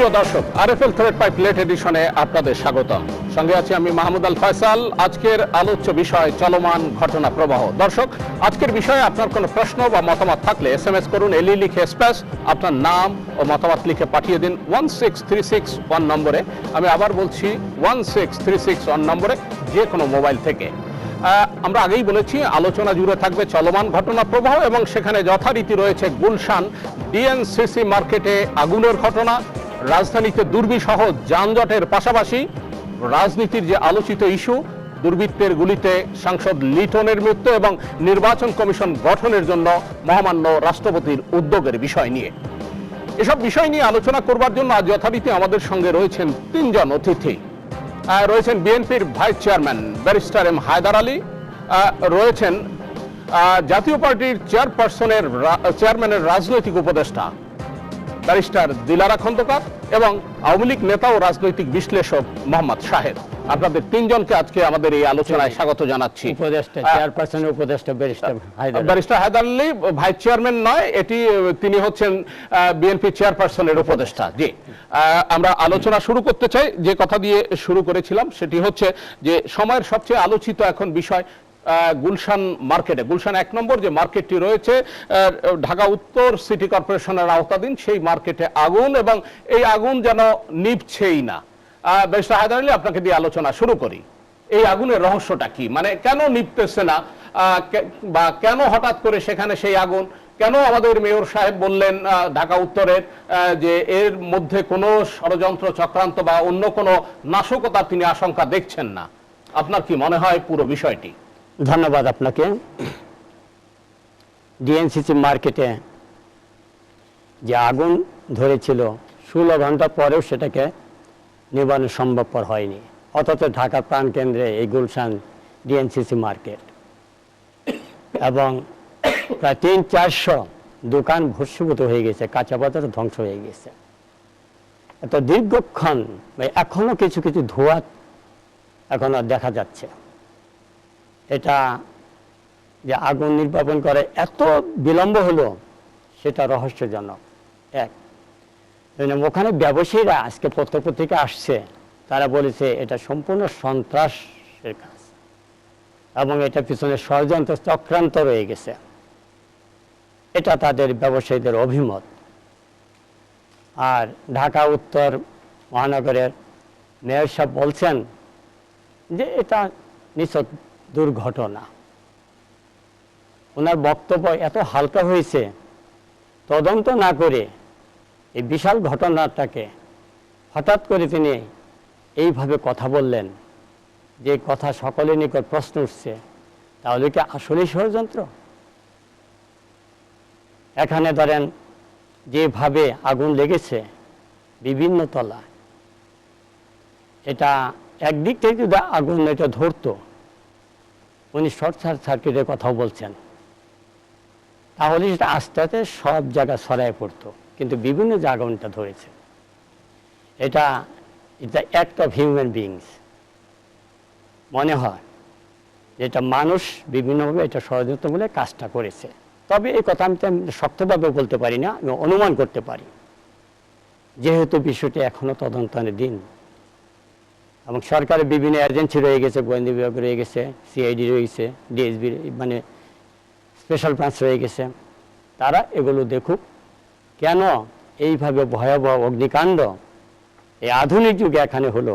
সুপ্রিয় দর্শক, RFL thread pipe late এডিশনে আপনাদের স্বাগতম। সঙ্গে আছি আমি মাহমুদ আল ফয়সাল। আজকের আলোচ্য বিষয় চলমান ঘটনা প্রবাহ। দর্শক, আজকের বিষয়ে আপনার কোনো প্রশ্ন বা মতামত থাকলে এসএমএস করুন এলি লিখে স্পেস আপনার নাম ও মতামত লিখে পাঠিয়ে দিন 16361 নম্বরে। আমি আবার বলছি 16361 নম্বরে, যে কোনো মোবাইল থেকে। আমরা আগেই বলেছি আলোচনা জুড়ে থাকবে চলমান ঘটনা প্রবাহ এবং সেখানে যথারীতি রয়েছে গুলশান ডিএনসিসি মার্কেটে আগুনের ঘটনা, রাজধানীতে দুর্বিসহ যানজটের পাশাপাশি রাজনীতির যে আলোচিত ইস্যু দুর্বৃত্তের গুলিতে সাংসদ লিটনের মৃত্যু এবং নির্বাচন কমিশন গঠনের জন্য মহামান্য রাষ্ট্রপতির উদ্যোগের বিষয় নিয়ে। এসব বিষয় নিয়ে আলোচনা করবার জন্য আজ যথারীতি আমাদের সঙ্গে রয়েছেন তিনজন অতিথি। রয়েছেন বিএনপির vice chairman barrister M Haider Ali, রয়েছেন জাতীয় পার্টির চেয়ারম্যানের রাজনৈতিক উপদেষ্টা ব্যারিস্টার দিলারা খন্দকার এবং আওয়ামী লীগ নেতা ও রাজনৈতিক বিশ্লেষক মোহাম্মদ শাহেদ। আপনাদের তিনজনকে আজকে আমাদের এই আলোচনায় স্বাগত জানাচ্ছি। Barrister Haider Ali vice chairman নয়, তিনি হচ্ছেন বিএনপি চেয়ারপারসনের উপদেষ্টা। জি, আমরা আলোচনা শুরু করতে চাই। যে কথা দিয়ে শুরু করেছিলাম সেটি হচ্ছে যে সময়ের সবচেয়ে আলোচিত এখন বিষয় গুলশান মার্কেটে, গুলশান 1 নম্বর যে মার্কেটটি রয়েছে ঢাকা উত্তর সিটি কর্পোরেশনের আওতাধীন, সেই মার্কেটে আগুন এবং এই আগুন যেন নিভছেই না। ব্যারিস্টার হায়দার আলী, আপনাকে দিয়ে আলোচনা শুরু করি। এই আগুনের রহস্যটা কি? মানে কেন নিভতেছে না, বা কেন হঠাৎ করে সেখানে সেই আগুন? কেন আমাদের মেয়র সাহেব বললেন ঢাকা উত্তরের যে এর মধ্যে কোনো ষড়যন্ত্র চক্রান্ত বা অন্য কোনো নাশকতা তিনি আশঙ্কা দেখছেন না? আপনার কি মনে হয় পুরো বিষয়টি? ধন্যবাদ আপনাকে। ডিএনসিসি মার্কেটে যে আগুন ধরেছিল 16 ঘন্টা পরেও সেটাকে নিবানো সম্ভবপর হয়নি, অথচ ঢাকার প্রাণকেন্দ্রে এই গুলশান ডিএনসিসি মার্কেট এবং প্রায় 300-400 দোকান ভস্মীভূত হয়ে গেছে, কাঁচা বাজার ধ্বংস হয়ে গেছে। এত দীর্ঘক্ষণ এখনো কিছু কিছু ধোঁয়া এখনো দেখা যাচ্ছে। এটা যে আগুন নির্বাপন করে এত বিলম্ব হলো সেটা রহস্যজনক। এক, ওখানে ব্যবসায়ীরা আজকে পত্রপত্রিকা আসছে, তারা বলেছে এটা সম্পূর্ণ সন্ত্রাসের কাজ এবং এটা পিছনে ষড়যন্ত্র চক্রান্ত রয়ে গেছে। এটা তাদের ব্যবসায়ীদের অভিমত। আর ঢাকা উত্তর মহানগরের মেয়র সাহেব বলছেন যে এটা নিছক দুর্ঘটনা। ওনার বক্তব্য এত হালকা হয়েছে, তদন্ত না করে এই বিশাল ঘটনাটাকে হঠাৎ করে তিনি এইভাবে কথা বললেন, যে কথা সকলের নিকট প্রশ্ন উঠছে, তাহলে কি আসলেই ষড়যন্ত্র? এখানে ধরেন যেভাবে আগুন লেগেছে বিভিন্ন তলা, এটা একদিক থেকে যদি আগুন এটা ধরতো, উনি শর্ট সার্কিটের কথাও বলছেন, তাহলে সেটা আস্তে আস্তে সব জায়গা ছড়ায় পড়তো, কিন্তু বিভিন্ন যে আগুনটা ধরেছে এটা অ্যাক্ট অফ হিউম্যান বিংস। মনে হয় যেটা মানুষ বিভিন্নভাবে এটা ষড়যন্ত্রমূলক কাজটা করেছে। তবে এই কথা আমি শক্তভাবে বলতে পারি না, আমি অনুমান করতে পারি, যেহেতু বিষয়টি এখনো তদন্তের দিন এবং সরকারের বিভিন্ন এজেন্সি রয়ে গেছে, গোয়েন্দা বিভাগ রয়ে গেছে, সিআইডি রয়েছে, ডিএসবি মানে স্পেশাল ব্রাঞ্চ রয়ে গেছে, তারা এগুলো দেখুক কেন এইভাবে ভয়াবহ অগ্নিকাণ্ড এই আধুনিক যুগে এখানে হলো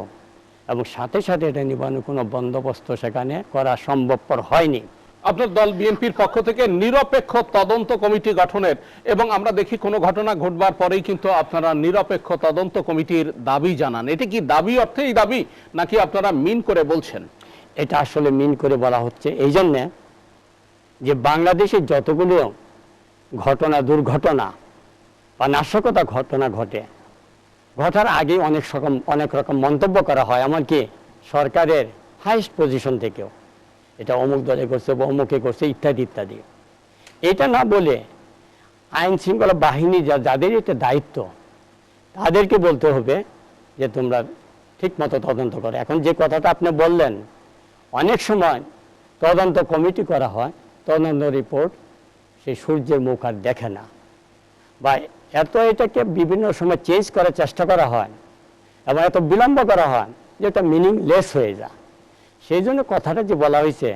এবং সাথে সাথে এটা নিবানোর কোনো বন্দোবস্ত সেখানে করা সম্ভবপর হয়নি। আপনার দল বিএনপির পক্ষ থেকে নিরপেক্ষ তদন্ত কমিটি গঠনের, এবং আমরা দেখি কোনো ঘটনা ঘটবার পরেই কিন্তু আপনারা নিরপেক্ষ তদন্ত কমিটির দাবি জানান। এটা কি দাবি অর্থেই দাবি, নাকি আপনারা মিন করে বলছেন? এটা আসলে মিন করে বলা হচ্ছে এই জন্যে যে বাংলাদেশে যতগুলো ঘটনা, দুর্ঘটনা বা নাশকতা ঘটনা ঘটার আগে অনেক রকম মন্তব্য করা হয়, এমনকি সরকারের হাইস্ট পজিশন থেকেও, এটা অমুক দলে করছে বা অমুকে করছে ইত্যাদি ইত্যাদি। এটা না বলে আইন শৃঙ্খলা বাহিনী যাদের এটা দায়িত্ব, তাদেরকে বলতে হবে যে তোমরা ঠিক মতো তদন্ত করো। এখন যে কথাটা আপনি বললেন, অনেক সময় তদন্ত কমিটি করা হয়, তদন্ত রিপোর্ট সেই সূর্যের মুখ আর দেখে না, বা এত এটাকে বিভিন্ন সময় চেঞ্জ করার চেষ্টা করা হয় এবং এত বিলম্ব করা হয় যে এটা মিনিংলেস হয়ে যায়। সেই জন্য কথাটা যে বলা হয়েছে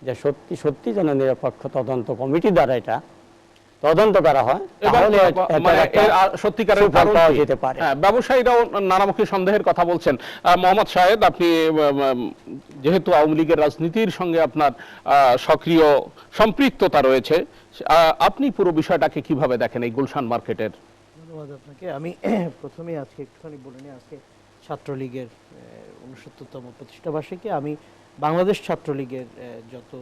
যে সত্যি সত্যি যেন নিরপেক্ষ তদন্ত কমিটি দ্বারা এটা তদন্ত করা হয়, তাহলে সত্যিকারের সুফল পাওয়া যেতে পারে। ব্যবসায়ীরাও নানামুখী সন্দেহের কথা বলছেন। মোহাম্মদ শাহেদ, আপনি যেহেতু আওয়ামী লীগের রাজনীতির সঙ্গে আপনার সক্রিয় সম্পৃক্ততা রয়েছে, আপনি পুরো বিষয়টাকে কিভাবে দেখেন এই গুলশান মার্কেটের? ধন্যবাদ আপনাকে। আমি প্রথমেই আজকে একটুখানি বলে নিই, আজকে ছাত্রলীগের 69তম প্রতিষ্ঠাবার্ষিকী। আমি বাংলাদেশ ছাত্রলীগের যত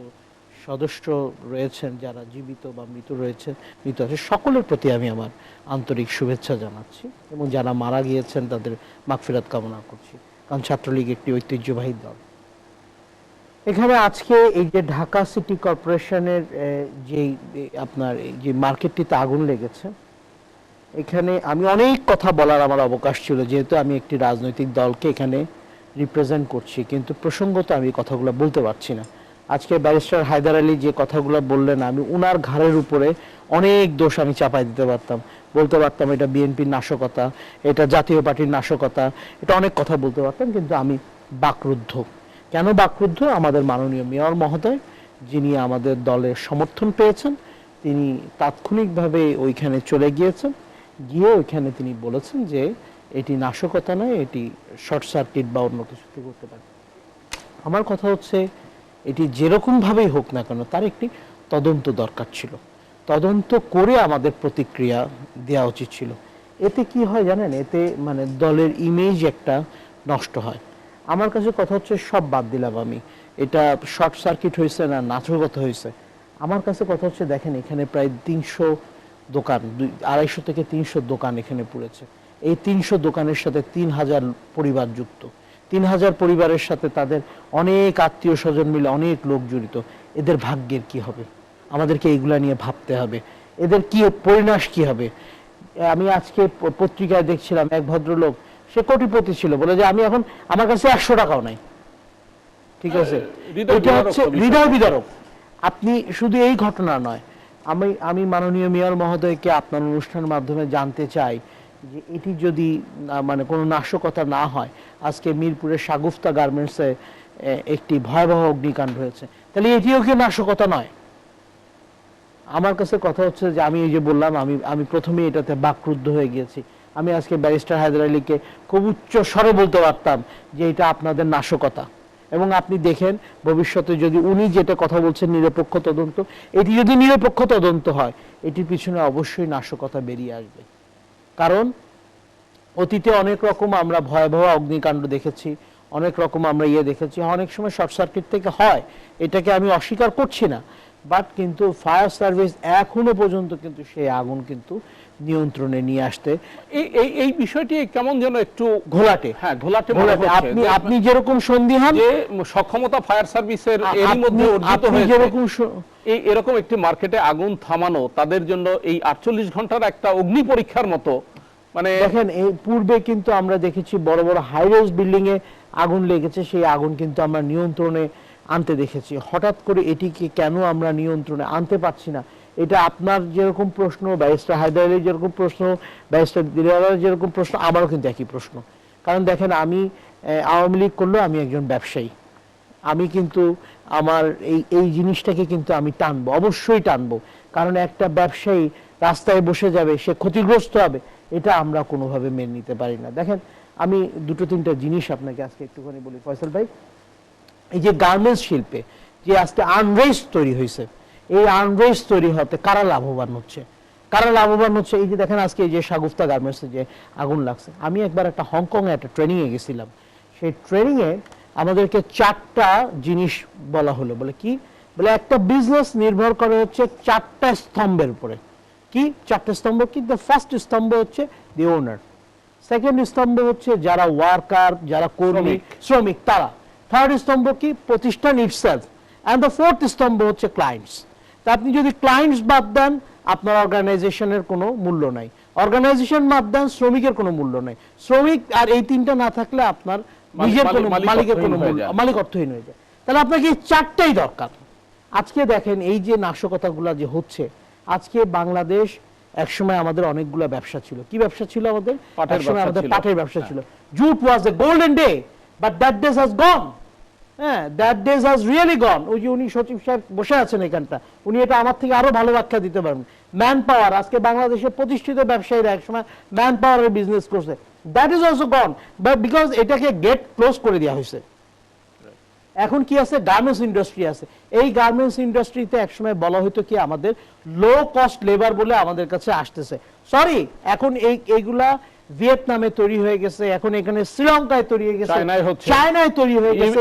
সদস্য রয়েছেন, যারা জীবিত বা মৃত রয়েছে, মৃত আছে, সকলের প্রতি আমি আমার আন্তরিক শুভেচ্ছা জানাচ্ছি এবং যারা মারা গিয়েছেন তাদের মাগফিরাত কামনা করছি, কারণ ছাত্রলীগ একটি ঐতিহ্যবাহী দল। এখানে আজকে এই যে ঢাকা সিটি কর্পোরেশনের যেই আপনার এই যে মার্কেটটিতে আগুন লেগেছে, এখানে আমি অনেক কথা বলার আমার অবকাশ ছিল, যেহেতু আমি একটি রাজনৈতিক দলকে এখানে রিপ্রেজেন্ট করছি, কিন্তু প্রসঙ্গত আমি কথাগুলো বলতে পারছি না। আজকে ব্যারিস্টার হায়দার আলী যে কথাগুলো বললেন, আমি উনার ঘাড়ের উপরে অনেক দোষ আমি চাপাই দিতে পারতাম, বলতে পারতাম এটা বিএনপির নাশকতা, এটা জাতীয় পার্টির নাশকতা, এটা অনেক কথা বলতে পারতাম, কিন্তু আমি বাকরুদ্ধ। কেন বাকরুদ্ধ? আমাদের মাননীয় মেয়র মহোদয়, যিনি আমাদের দলের সমর্থন পেয়েছেন, তিনি তাৎক্ষণিকভাবে ওইখানে চলে গিয়েছেন, গিয়ে ওইখানে তিনি বলেছেন যে এটি নাশকতা নয়, এটি শর্ট সার্কিট বা অন্য কিছু করতে পারে। আমার কথা হচ্ছে, এটি যেরকম ভাবেই হোক না কেন তার একটি তদন্ত দরকার ছিল, তদন্ত করে আমাদের প্রতিক্রিয়া দেওয়া উচিত ছিল। এতে কি হয় জানেন, এতে মানে দলের ইমেজ একটা নষ্ট হয়। আমার কাছে কথা হচ্ছে, সব বাদ দিলাম আমি, এটা শর্ট সার্কিট হয়েছে না নাশকতা হয়েছে, আমার কাছে কথা হচ্ছে, দেখেন এখানে প্রায় 300 দোকান, 250 থেকে 300 দোকান এখানে পুড়েছে। এই 300 দোকানের সাথে 3000 পরিবার যুক্ত, 3000 পরিবারের সাথে তাদের অনেক আত্মীয় স্বজন মিলে অনেক লোক জড়িত। এদের ভাগ্যের কি হবে? আমাদেরকে এইগুলা নিয়ে ভাবতে হবে, এদের কি পরিণাশ কি হবে। আমি আজকে পত্রিকায় দেখছিলাম, এক ভদ্রলোক, সে কোটিপতি ছিল, বলে যে আমি এখন, আমার কাছে 100 টাকাও নাই। ঠিক আছে, এটা হচ্ছে হৃদয় বিদারক। আপনি শুধু এই ঘটনা নয়, আমি মাননীয় মেয়র মহোদয়কে আপনার অনুষ্ঠানের মাধ্যমে জানতে চাই যে এটি যদি মানে কোনো নাশকতা না হয়, আজকে মিরপুরের শাগুফতা গার্মেন্টসে একটি ভয়াবহ অগ্নিকাণ্ড হয়েছে, তাহলে এটিও কি নাশকতা নয়? আমার কাছে কথা হচ্ছে যে আমি এই যে বললাম, আমি প্রথমেই এটাতে বাকরুদ্ধ হয়ে গিয়েছি। আমি আজকে ব্যারিস্টার হায়দার আলীকে খুব উচ্চ স্বরে বলতে পারতাম যে এটা আপনাদের নাশকতা, এবং আপনি দেখেন ভবিষ্যতে যদি উনি যেটা কথা বলছেন নিরপেক্ষ তদন্ত, এটি যদি নিরপেক্ষ তদন্ত হয়, এটির পিছনে অবশ্যই নাশকতা বেরিয়ে আসবে। কারণ অতীতে অনেক রকম আমরা ভয়াবহ অগ্নিকাণ্ড দেখেছি, অনেক রকম আমরা দেখেছি, অনেক সময় শর্ট সার্কিট থেকে হয়, এটাকে আমি অস্বীকার করছি না, বাট কিন্তু ফায়ার সার্ভিস এখনো পর্যন্ত কিন্তু সেই আগুন কিন্তু নিয়ন্ত্রণে নিয়ে আসতে এই বিষয়টি কেমন যেন একটু ঘোলাটে। হ্যাঁ, ঘোলাটে। আপনি যেরকম সন্দিহান যে সক্ষমতা ফায়ার সার্ভিসের এরই মধ্যে অর্জিত হয়েছে, এরকম একটি মার্কেটে আগুন থামানো তাদের জন্য এই 48 ঘন্টার একটা অগ্নি পরীক্ষার মতো। মানে দেখেন, এই পূর্বে কিন্তু আমরা দেখেছি বড় বড় হাইরাইজ বিল্ডিং এ আগুন লেগেছে, সেই আগুন কিন্তু আমরা নিয়ন্ত্রণে আনতে দেখেছি। হঠাৎ করে এটিকে কেন আমরা নিয়ন্ত্রণে আনতে পারছি না? এটা আপনার যেরকম প্রশ্ন, ব্যারিস্টার হায়দার আলীর যেরকম প্রশ্ন, ব্যারিস্টার দিলারার যেরকম প্রশ্ন, আমারও কিন্তু একই প্রশ্ন। কারণ দেখেন, আমি আওয়ামী লীগ করলেও আমি একজন ব্যবসায়ী, আমি কিন্তু আমার এই জিনিসটাকে কিন্তু আমি টানবো, অবশ্যই টানবো। কারণ একটা ব্যবসায়ী রাস্তায় বসে যাবে, সে ক্ষতিগ্রস্ত হবে, এটা আমরা কোনোভাবে মেনে নিতে পারি না। দেখেন, আমি 2-3টা জিনিস আপনাকে আজকে একটুখানি বলি ফয়সাল ভাই। এই যে গার্মেন্টস শিল্পে যে আজকে আনরেস্ট তৈরি হয়েছে, এই আনরেস্ট তৈরি হতে কারা লাভবান হচ্ছে? কারা লাভবান হচ্ছে? এই যে দেখেন, আজকে এই যে শাগুফতা গার্মেন্টসে যে আগুন লাগছে, আমি একবার একটা হংকংয়ে একটা ট্রেনিংয়ে গেছিলাম, সেই ট্রেনিংয়ে আমাদেরকে 4টা জিনিস বলা হলো। বলে কি? বলে একটা বিজনেস নির্ভর করে হচ্ছে 4টা স্তম্ভের উপরে। কি 4টা স্তম্ভ? কি? দ্য ফার্স্ট স্তম্ভ হচ্ছে দি ওনার, সেকেন্ড স্তম্ভ হচ্ছে যারা ওয়ার্কার, যারা কর্মী, শ্রমিক, তারা। থার্ড স্তম্ভ কি? প্রতিষ্ঠান ইটসেলফ। এন্ড দ্য ফোর্থ স্তম্ভ হচ্ছে ক্লায়েন্টস। তা আপনি যদি ক্লায়েন্টস বাদ দেন, আপনার অর্গানাইজেশনের কোনো মূল্য নাই, অর্গানাইজেশন বাদ দেন, শ্রমিকের কোনো মূল্য নাই, শ্রমিক আর এই 3টা না থাকলে আপনার নিজের কোনো মালিকের কোনো মূল্য, মালিক অর্থহীন হয়ে যায়। তাহলে আপনাকে এই 4টাই দরকার। আজকে দেখেন, এই যে নাশকতাগুলো যে হচ্ছে, আজকে বাংলাদেশ একসময় আমাদের অনেকগুলো ব্যবসা ছিল। কি ব্যবসা ছিল আমাদের? পাটের একসময় ব্যবসা আমাদের ছিল। পাটের ব্যবসা ছিল। Jute was A golden day, but that days has gone. হ্যাঁ, দ্যাট ডেজ হ্যাজ রিয়েলি গন। ওই যে উনি সচিব সাহেব বসে আছেন এখানটা, উনি এটা আমার থেকে আরো ভালো ব্যাখ্যা দিতে পারবেন। ম্যান পাওয়ার, আজকে বাংলাদেশের প্রতিষ্ঠিত ব্যবসায়ীরা একসময় ম্যান পাওয়ারের বিজনেস করছে, that is also gone, but because এটাকে গেট ক্লোজ করে দেওয়া হয়েছে। এখন কি আছে? গার্মেন্টস ইন্ডাস্ট্রি আছে। এই গার্মেন্টস ইন্ডাস্ট্রিতে একসময় বলা হতো কি আমাদের লো কস্ট লেবার বলে আমাদের কাছে আসতেছে। সরি, এখন এইগুলা ভিয়েতনামে তৈরি হয়ে গেছে, এখন এখানে শ্রীলঙ্কায় তৈরি হয়ে গেছে, চায়নায় হচ্ছে, চায়নায় তৈরি হয়ে গেছে,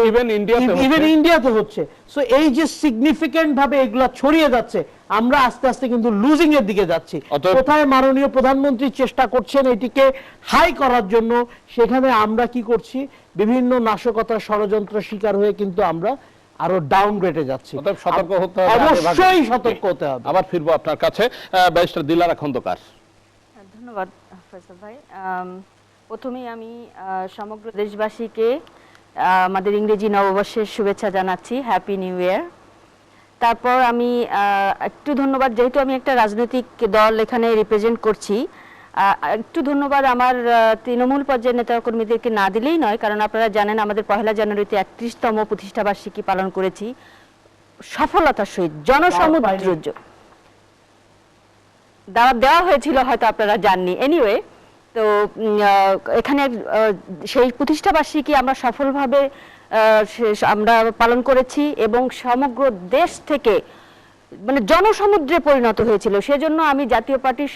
ইভেন ইন্ডিয়াতে হচ্ছে। সো এই যে সিগনিফিকেন্ট ভাবে এগুলা ছড়িয়ে যাচ্ছে, আমরা আস্তে আস্তে কিন্তু লুজিং এর দিকে যাচ্ছি। কোথায় মাননীয় প্রধানমন্ত্রী চেষ্টা করছেন এটিকে হাই করার জন্য, সেখানে আমরা কি করছি? বিভিন্ন নাশকতার ষড়যন্ত্র শিকার হয়ে কিন্তু আমরা আরো ডাউনগ্রেডে যাচ্ছি। সতর্ক হতে হবে, অবশ্যই সতর্ক হতে হবে। আবার ফিরবো আপনার কাছে, ব্যারিস্টার দিলারা খন্দকার। ধন্যবাদ ফয়সাল ভাই। প্রথমেই আমি সমগ্র দেশবাসীকে আমাদের ইংরেজি নববর্ষের শুভেচ্ছা জানাচ্ছি, হ্যাপি নিউ ইয়ার। তারপর আমি একটু ধন্যবাদ, যেহেতু আমি একটা রাজনৈতিক দল এখানে রিপ্রেজেন্ট করছি, একটু ধন্যবাদ আমার তৃণমূল পর্যায়ের নেতাকর্মীদেরকে না দিলেই নয়, কারণ আপনারা জানেন আমাদের 1 জানুয়ারিতে 31তম প্রতিষ্ঠাবার্ষিকী পালন করেছি সফলতার সহিত। জনসমুদ্র দাওয়াত দেওয়া হয়েছিল, হয়তো আপনারা জাননি। এনিওয়ে, তো এখানে সেই প্রতিষ্ঠাবার্ষিকী আমরা সফলভাবে আমরা পালন করেছি এবং সমগ্র দেশ থেকে মানে জনসমুদ্রে পরিণত হয়েছিল। সেজন্য আমি জাতীয় পার্টির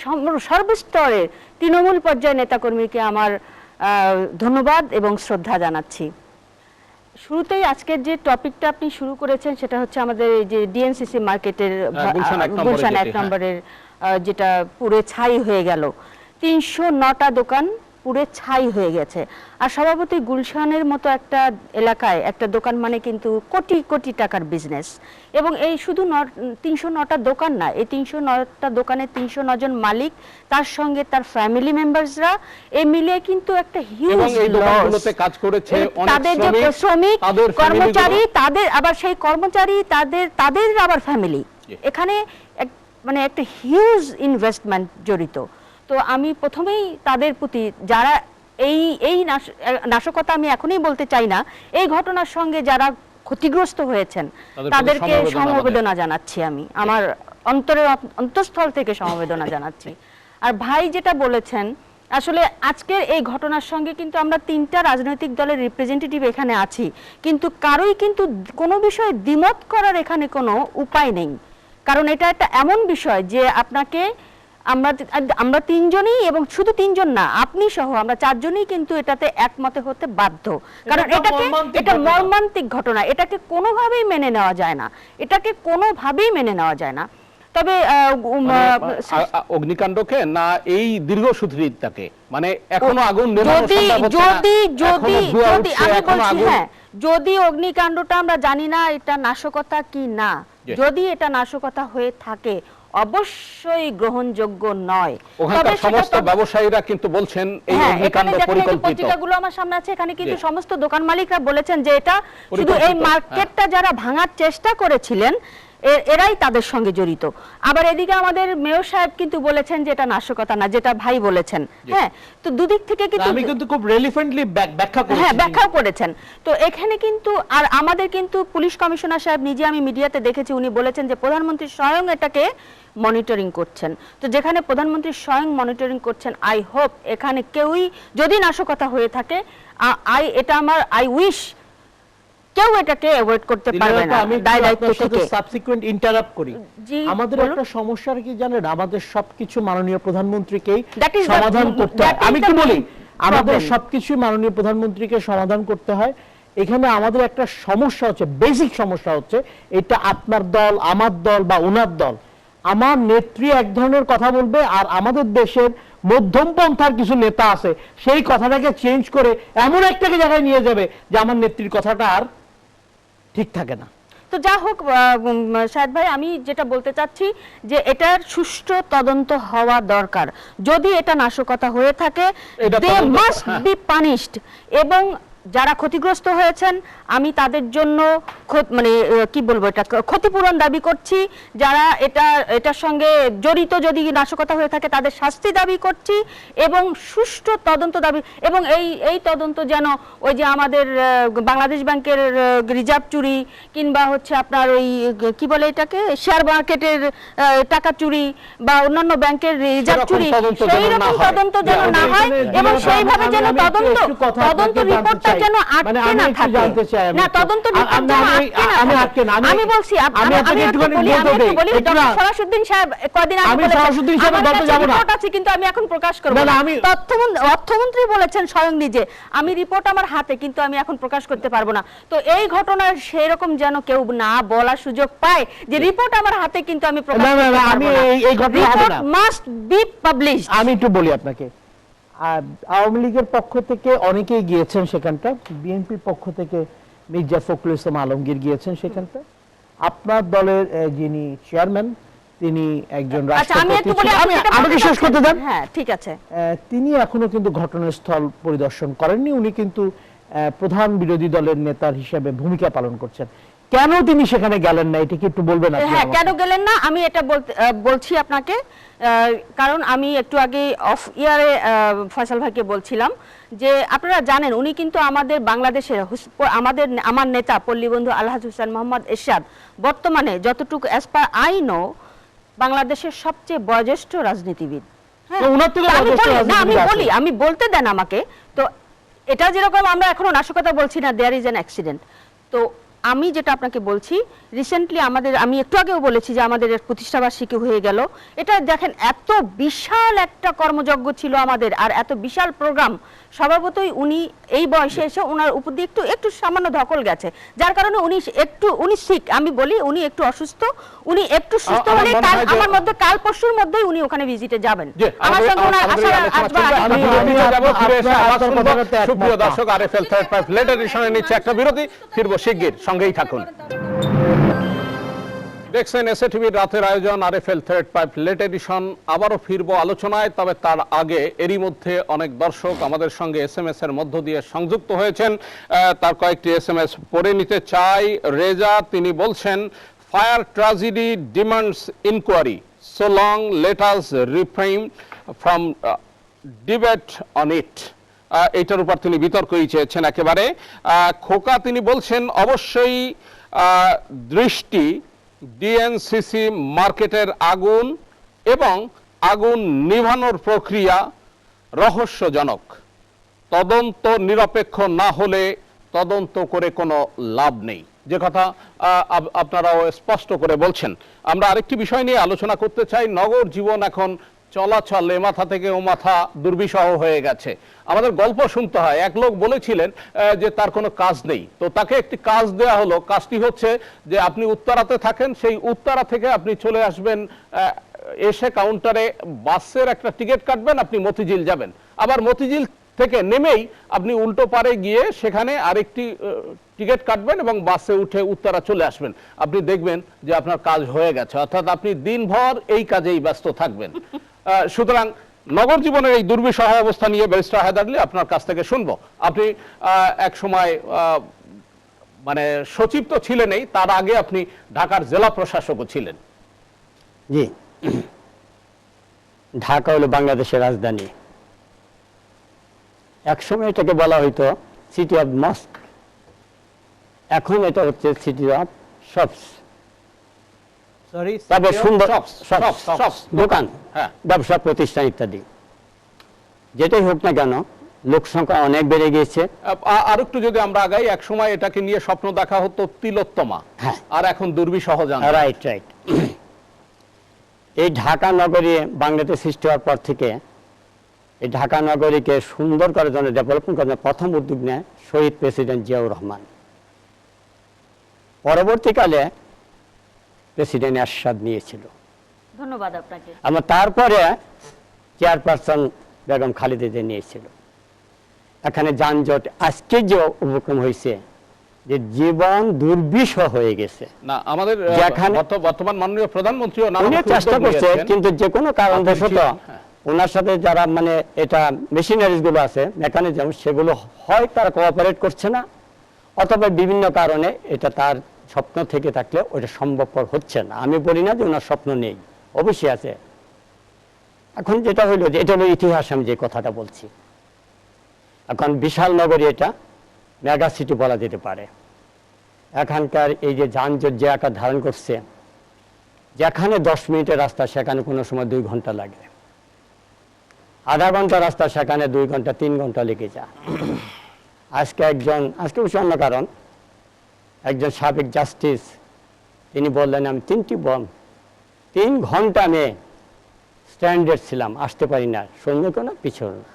সর্বস্তরের তৃণমূল পর্যায়ের নেতাকর্মীকে আমার ধন্যবাদ এবং শ্রদ্ধা জানাচ্ছি। শুরুতেই আজকের যে টপিকটা আপনি শুরু করেছেন সেটা হচ্ছে আমাদের এই যে ডিএনসিসি মার্কেটের গুলশান 1 নম্বরের যেটা পুরো ছাই হয়ে গেল। 309টা দোকান পুরো ছাই হয়ে গেছে। আর স্বভাবতই গুলশানের মতো একটা এলাকায় একটা দোকান মানে কিন্তু কোটি কোটি টাকার বিজনেস। এবং এই শুধু 309টা দোকান না, এই 309টা দোকানে 309 জন মালিক, তার সঙ্গে তার ফ্যামিলি মেম্বারসরা, এই মিলিয়ে কিন্তু একটা হিউজ লস। কাজ করেছে তাদের যে শ্রমিক কর্মচারী, তাদের আবার সেই কর্মচারী, তাদের আবার ফ্যামিলি, এখানে মানে একটা হিউজ ইনভেস্টমেন্ট জড়িত। তো আমি প্রথমেই তাদের প্রতি যারা এই নাশকতা, আমি এখনই বলতে চাই না, এই ঘটনার সঙ্গে যারা ক্ষতিগ্রস্ত হয়েছেন তাদেরকে সমবেদনা জানাচ্ছি। আমি আমার অন্তঃস্থল থেকে সমবেদনা জানাচ্ছি। আর ভাই যেটা বলেছেন, আসলে আজকের এই ঘটনার সঙ্গে কিন্তু আমরা 3টা রাজনৈতিক দলের রিপ্রেজেন্টেটিভ এখানে আছি, কিন্তু কারোই কিন্তু কোনো বিষয়ে দ্বিমত করার এখানে কোনো উপায় নেই। কারণ এটা একটা এমন বিষয় যে আপনাকে আমরা 3 জনই, এবং শুধু 3 জন না, আপনি সহ আমরা 4 জনই কিন্তু এটাতে একমতে হতে বাধ্য। কারণ এটা মর্মান্তিক ঘটনা, এটাকে কোনোভাবেই মেনে নেওয়া যায় না, এটাকে কোনোভাবেই মেনে নেওয়া যায় না। তবে অগ্নিকাণ্ডকে না এই দীর্ঘসূত্রিতাকে, মানে এখনো আগুন যদি অগ্নিকাণ্ডটা আমরা জানি না এটা নাশকতা কি না, যদি এটা নাশকতা হয়ে থাকে অবশ্যই গ্রহণযোগ্য নয়। তবে সমস্ত ব্যবসায়ীরা কিন্তু বলছেন এই অগ্নিকাণ্ড পরিকল্পিত। পত্রিকাগুলো আমার সামনে আছে, এখানে কিন্তু সমস্ত দোকান মালিকরা বলেছেন যে এটা শুধু এই মার্কেটটা যারা ভাঙার চেষ্টা করেছিলেন এরাই তাদের সঙ্গে জড়িত। আবার এদিকে আমাদের মেয়র সাহেব কিন্তু বলেছেন যে এটা নাশকতা না, যেটা ভাই বলেছেন। হ্যাঁ, তো দুদিক থেকে কিন্তু আমি কিন্তু খুব রেলিভেন্টলি ব্যাখ্যা করেছি। হ্যাঁ, ব্যাখ্যা করেছেন। তো এখানে কিন্তু আর আমাদের কিন্তু পুলিশ কমিশনার সাহেব নিজে, আমি মিডিয়াতে দেখেছি, উনি বলেছেন যে প্রধানমন্ত্রী স্বয়ং এটাকে মনিটরিং করছেন। তো যেখানে প্রধানমন্ত্রী স্বয়ং মনিটরিং করছেন, আই হোপ এখানে কেউই যদি নাশকতা হয়ে থাকে, আই উইশ কেউ এটাকে অ্যাভয়েড করতে পারবে না। আমি আপনার সাথে সাবসিকুয়েন্ট ইন্টারাপ্ট করি। আমাদের একটা সমস্যা কি জানেন, আমাদের সবকিছু মাননীয় প্রধানমন্ত্রীকেই সমাধান করতে হয়। আমি কি বলি, আমাদের সবকিছু মাননীয় প্রধানমন্ত্রীকে সমাধান করতে হয়। এখানে আমাদের একটা সমস্যা হচ্ছে, বেসিক সমস্যা হচ্ছে, এটা আপনার দল, আমার দল বা ওনার দল, আমার নেত্রী এক ধরনের কথা বলবে, আর আমাদের দেশের মধ্যমপন্থার কিছু নেতা আছে সেই কথাটাকে চেঞ্জ করে এমন একটা জায়গায় নিয়ে যাবে যে আমার নেত্রীর কথাটা আর ঠিক থাকে না। তো যা হোক শাহেদ ভাই, আমি যেটা বলতে চাচ্ছি যে এটার সুষ্ঠু তদন্ত হওয়া দরকার। যদি এটা নাশকতা হয়ে থাকে, দে মাস্ট বি পানিশড। এবং যারা ক্ষতিগ্রস্ত হয়েছেন আমি তাদের জন্য মানে কি বলবো, এটা ক্ষতিপূরণ দাবি করছি। যারা এটার সঙ্গে জড়িত যদি নাশকতা হয়ে থাকে তাদের শাস্তি দাবি করছি এবং সুষ্ঠু তদন্ত দাবি, এবং এই তদন্ত যেন ওই যে আমাদের বাংলাদেশ ব্যাংকের রিজার্ভ চুরি কিংবা হচ্ছে আপনার ওই কি বলে এটাকে শেয়ার মার্কেটের টাকা চুরি বা অন্যান্য ব্যাংকের রিজার্ভ চুরি, সেই রকম তদন্ত যেন না হয় এবং সেইভাবে যেন তদন্ত রিপোর্টটা যেন আটকে না থাকে। না, তদন্ত রিপোর্ট যেন আটকে না থাকে। আমি বলছি বলি ডক্টর ফরাসউদ্দিন সাহেব কদিন আগে বলেছেন আমার কাছে রিপোর্ট আছে কিন্তু আমি এখন প্রকাশ করব না। অর্থমন্ত্রী বলেছেন স্বয়ং নিজে, আমি রিপোর্ট আমার হাতে কিন্তু আমি এখন প্রকাশ করতে পারবো না। তো এই ঘটনার সেই রকম যেন কেউ না বলার সুযোগ পায় যে রিপোর্ট আমার হাতে কিন্তু আমি প্রকাশ করতে পারবো না। আমি এই ঘটনা হবে না, মাস্ট বি পাবলিশড। আমি একটু বলি আপনাকে, আওয়ামী লীগের পক্ষ থেকে অনেকেই গিয়েছেন সেখানটা, বিএনপির পক্ষ থেকে মির্জা ফখরুল ইসলাম আলমগীর গিয়েছেন সেখানটা, আপনার দলের যিনি চেয়ারম্যান তিনি একজন আমাকে শেষ করতে দেন। হ্যাঁ ঠিক আছে। তিনি এখনো কিন্তু ঘটনাস্থল পরিদর্শন করেননি, উনি কিন্তু প্রধান বিরোধী দলের নেতার হিসেবে ভূমিকা পালন করছেন। কেন তিনি সেখানে গেলেন না এটা কি একটু বলবেন? হ্যাঁ, কেন গেলেন না আমি এটা বলছি আপনাকে। কারণ আমি একটু আগে অফ ইয়ারে ফয়সাল ভাইকে বলছিলাম যে আপনারা জানেন উনি কিন্তু আমাদের বাংলাদেশের আমার নেতা পল্লীবন্ধু আলহাজ হুসেন মোহাম্মদ এরশাদ বর্তমানে যতটুকু অ্যাজ পার আই নো বাংলাদেশের সবচেয়ে বয়োজ্যেষ্ঠ রাজনীতিবিদ। আমি বলতে দেন আমাকে। তো এটা যেরকম আমরা এখনো নাশকতা বলছি না, দেয়ার ইজ অ্যান অ্যাক্সিডেন্ট। তো আমি যেটা আপনাকে বলছি, রিসেন্টলি আমি একটু আগেও বলেছি যে আমাদের প্রতিষ্ঠাবার্ষিকী হয়ে গেল। এটা দেখেন এত বিশাল একটা কর্মযজ্ঞ ছিল আমাদের আর এত বিশাল প্রোগ্রাম, স্বভাবতই উনি এই বয়সে এসে ওনার উপর দিয়ে একটু সামান্য ধকল গেছে, যার কারণে উনি সিক। আমি বলি উনি একটু অসুস্থ, উনি একটু সুস্থ হলে আমার মধ্যে কাল পরশুর মধ্যেই উনি ওখানে ভিজিটে যাবেন। আমার সঙ্গে ওনার সুপ্রিয় দর্শক, আরএফএল থার্ড পার্ট লেট এডিশনে নিচ্ছে একটা বিরতি, ফিরবো শিগগির, সঙ্গেই থাকুন। দেখছেন এসএটিভির রাতের আয়োজন RFL third part late edition. আবারও ফিরবো আলোচনায়, তবে তার আগে এরই মধ্যে অনেক দর্শক আমাদের সঙ্গে এসএমএস এর মধ্য দিয়ে সংযুক্ত হয়েছেন। তার কয়েকটি এসএমএস পড়ে নিতে চাই। রেজা তিনি বলছেন, fire tragedy demands inquiry, so long let us refrain from debate on it. এইটার উপর তিনি বিতর্কই চেয়েছেন একেবারে। খোকা তিনি বলছেন, অবশ্যই দৃষ্টি ডিএনসিসি মার্কেটের আগুন এবং আগুন নিভানোর প্রক্রিয়া রহস্যজনক, তদন্ত নিরপেক্ষ না হলে তদন্ত করে কোনো লাভ নেই, যে কথা আপনারাও স্পষ্ট করে বলছেন। আমরা আরেকটি বিষয় নিয়ে আলোচনা করতে চাই। নগর জীবন এখন চলাচল এ মাথা থেকে ও মাথা দুর্বিষহ হয়ে গেছে। আমাদের গল্প শুনতে হয়, এক লোক বলেছিলেন যে তার কোনো কাজ নেই, তো তাকে একটি কাজ দেয়া হলো। কাজটি হচ্ছে যে আপনি উত্তরাতে থাকেন, সেই উত্তরা থেকে আপনি চলে আসবেন, এসে কাউন্টারে বাসের একটা টিকিট কাটবেন, আপনি মতিঝিল যাবেন, আবার মতিঝিল থেকে নেমেই আপনি উল্টো পারে গিয়ে সেখানে আরেকটি টিকিট কাটবেন এবং বাসে উঠে উত্তরা চলে আসবেন। আপনি দেখবেন যে আপনার কাজ হয়ে গেছে, অর্থাৎ আপনি দিনভর এই কাজেই ব্যস্ত থাকবেন। সুতরাং নগর জীবনের এই দুর্বিষহ অবস্থা নিয়ে ব্যারিস্টার হায়দার আলী আপনার কাছ থেকে শুনবো। আপনি এক সময় মানে সচিব তো ছিলেনই, তার আগে আপনি ঢাকার জেলা প্রশাসকও ছিলেন। জি, ঢাকা হলো বাংলাদেশের রাজধানী। একসময় এটাকে বলা হইতো সিটি অফ মস্ক, এখন এটা হচ্ছে সিটি অফ শপস। তবে সুন্দর দোকান, ব্যবসা প্রতিষ্ঠান ইত্যাদি যেটাই হোক না কেন, লোক সংখ্যা অনেক বেড়ে গিয়েছে। আর একটু যদি আমরা আগাই, এক সময় এটাকে নিয়ে স্বপ্ন দেখা হতো তিলোত্তমা, আর এখন দুর্বিষহ। Right right. এই ঢাকা নগরী বাংলাদেশ সৃষ্টি হওয়ার পর থেকে এই ঢাকা নগরীকে সুন্দর করার জন্য, ডেভেলপমেন্ট করার জন্য প্রথম উদ্যোগ নেয় শহীদ প্রেসিডেন্ট জিয়াউর রহমান। পরবর্তীকালে প্রেসিডেন্ট এরশাদ নিয়েছিল। ধন্যবাদ আপনাকে। আমরা তারপরে চেয়ারপারসন বেগম খালেদা জিয়া নিয়েছিল। এখানে যানজট আজকে যে উপক্রম হয়েছে, যে জীবন দুর্বিষহ হয়ে গেছে। না, আমাদের বর্তমান মাননীয় প্রধানমন্ত্রীও চেষ্টা করছে, কিন্তু যে কোনো কারণবশত ওনার সাথে যারা মানে এটা মেশিনারিজগুলো আছে মেকানিজম, সেগুলো হয় তারা কোঅপারেট করছে না, অথবা বিভিন্ন কারণে এটা তার স্বপ্ন থেকে থাকলে ওটা সম্ভবপর হচ্ছে না। আমি বলি না যে ওনার স্বপ্ন নেই, অবশ্যই আছে। এখন যেটা হইলো যে এটা হলো ইতিহাস, আমি যে কথাটা বলছি। এখন বিশাল নগরী, এটা মেগা সিটি বলা যেতে পারে। এখানকার এই যে যানজট যে আকার ধারণ করছে, যেখানে 10 মিনিটের রাস্তা সেখানে কোনো সময় 2 ঘন্টা লাগে, আধা ঘন্টা রাস্তা সেখানে 2 ঘন্টা 3 ঘন্টা লেগে যায়। আজকে অবশ্য অন্য কারণ, একজন সাবেক জাস্টিস তিনি বললেন আমি 3 ঘন্টা আমি স্ট্যান্ডার্ড ছিলাম, আসতে পারি না, সামনে না পিছনে না।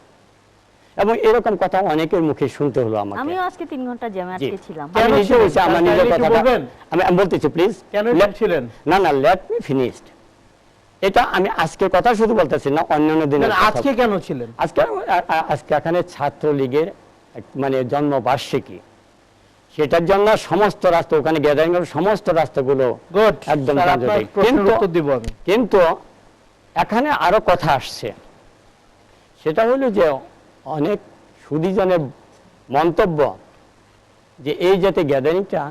এবং এরকম কথা অনেকের মুখে শুনতে হলো আমাকে। আমিও আজকে 3 ঘন্টা জ্যামে আটকে ছিলাম। আমি নিজে হয়েছে, আমার নিজের কথা বলবেন? আমি বলতেছি প্লিজ। কেন ছিলেন? না লেট মি ফিনিশড। এটা আমি আজকের কথা শুধু বলতেছি না, অন্যান্য দিনের কথা। আজকে কেন ছিলেন? আজকে এখানে ছাত্রলীগের মানে জন্মবার্ষিকী, সেটার জন্য সমস্ত রাস্তা, ওখানে গ্যাদারিং এর সমস্ত রাস্তাগুলো একদম যান্ত্রিক। কিন্তু এখানে আরো কথা আসছে, সেটা হলো যে অনেক সুদীজনের মন্তব্য যে এই যাতে গ্যাদারিংটা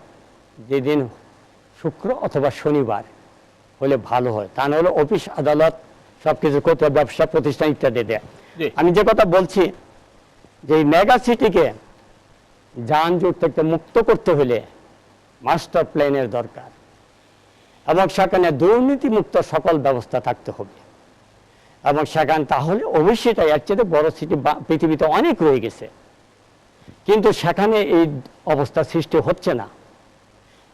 যেদিন শুক্র অথবা শনিবার হলে ভালো হয়, তা নাহলে অফিস আদালত সবকিছু করতে, ব্যবসা প্রতিষ্ঠান ইত্যাদি দেয়। আমি যে কথা বলছি যে এই মেগা সিটিকে যানজট থেকে মুক্ত করতে হলে মাস্টার প্ল্যানের দরকার, এবং সেখানে দুর্নীতিমুক্ত সকল ব্যবস্থা থাকতে হবে। এবং সেখানে তাহলে অবশ্যই এর চেয়ে বড় সিটি পৃথিবীতে অনেক রয়ে গেছে, কিন্তু সেখানে এই অবস্থা সৃষ্টি হচ্ছে না।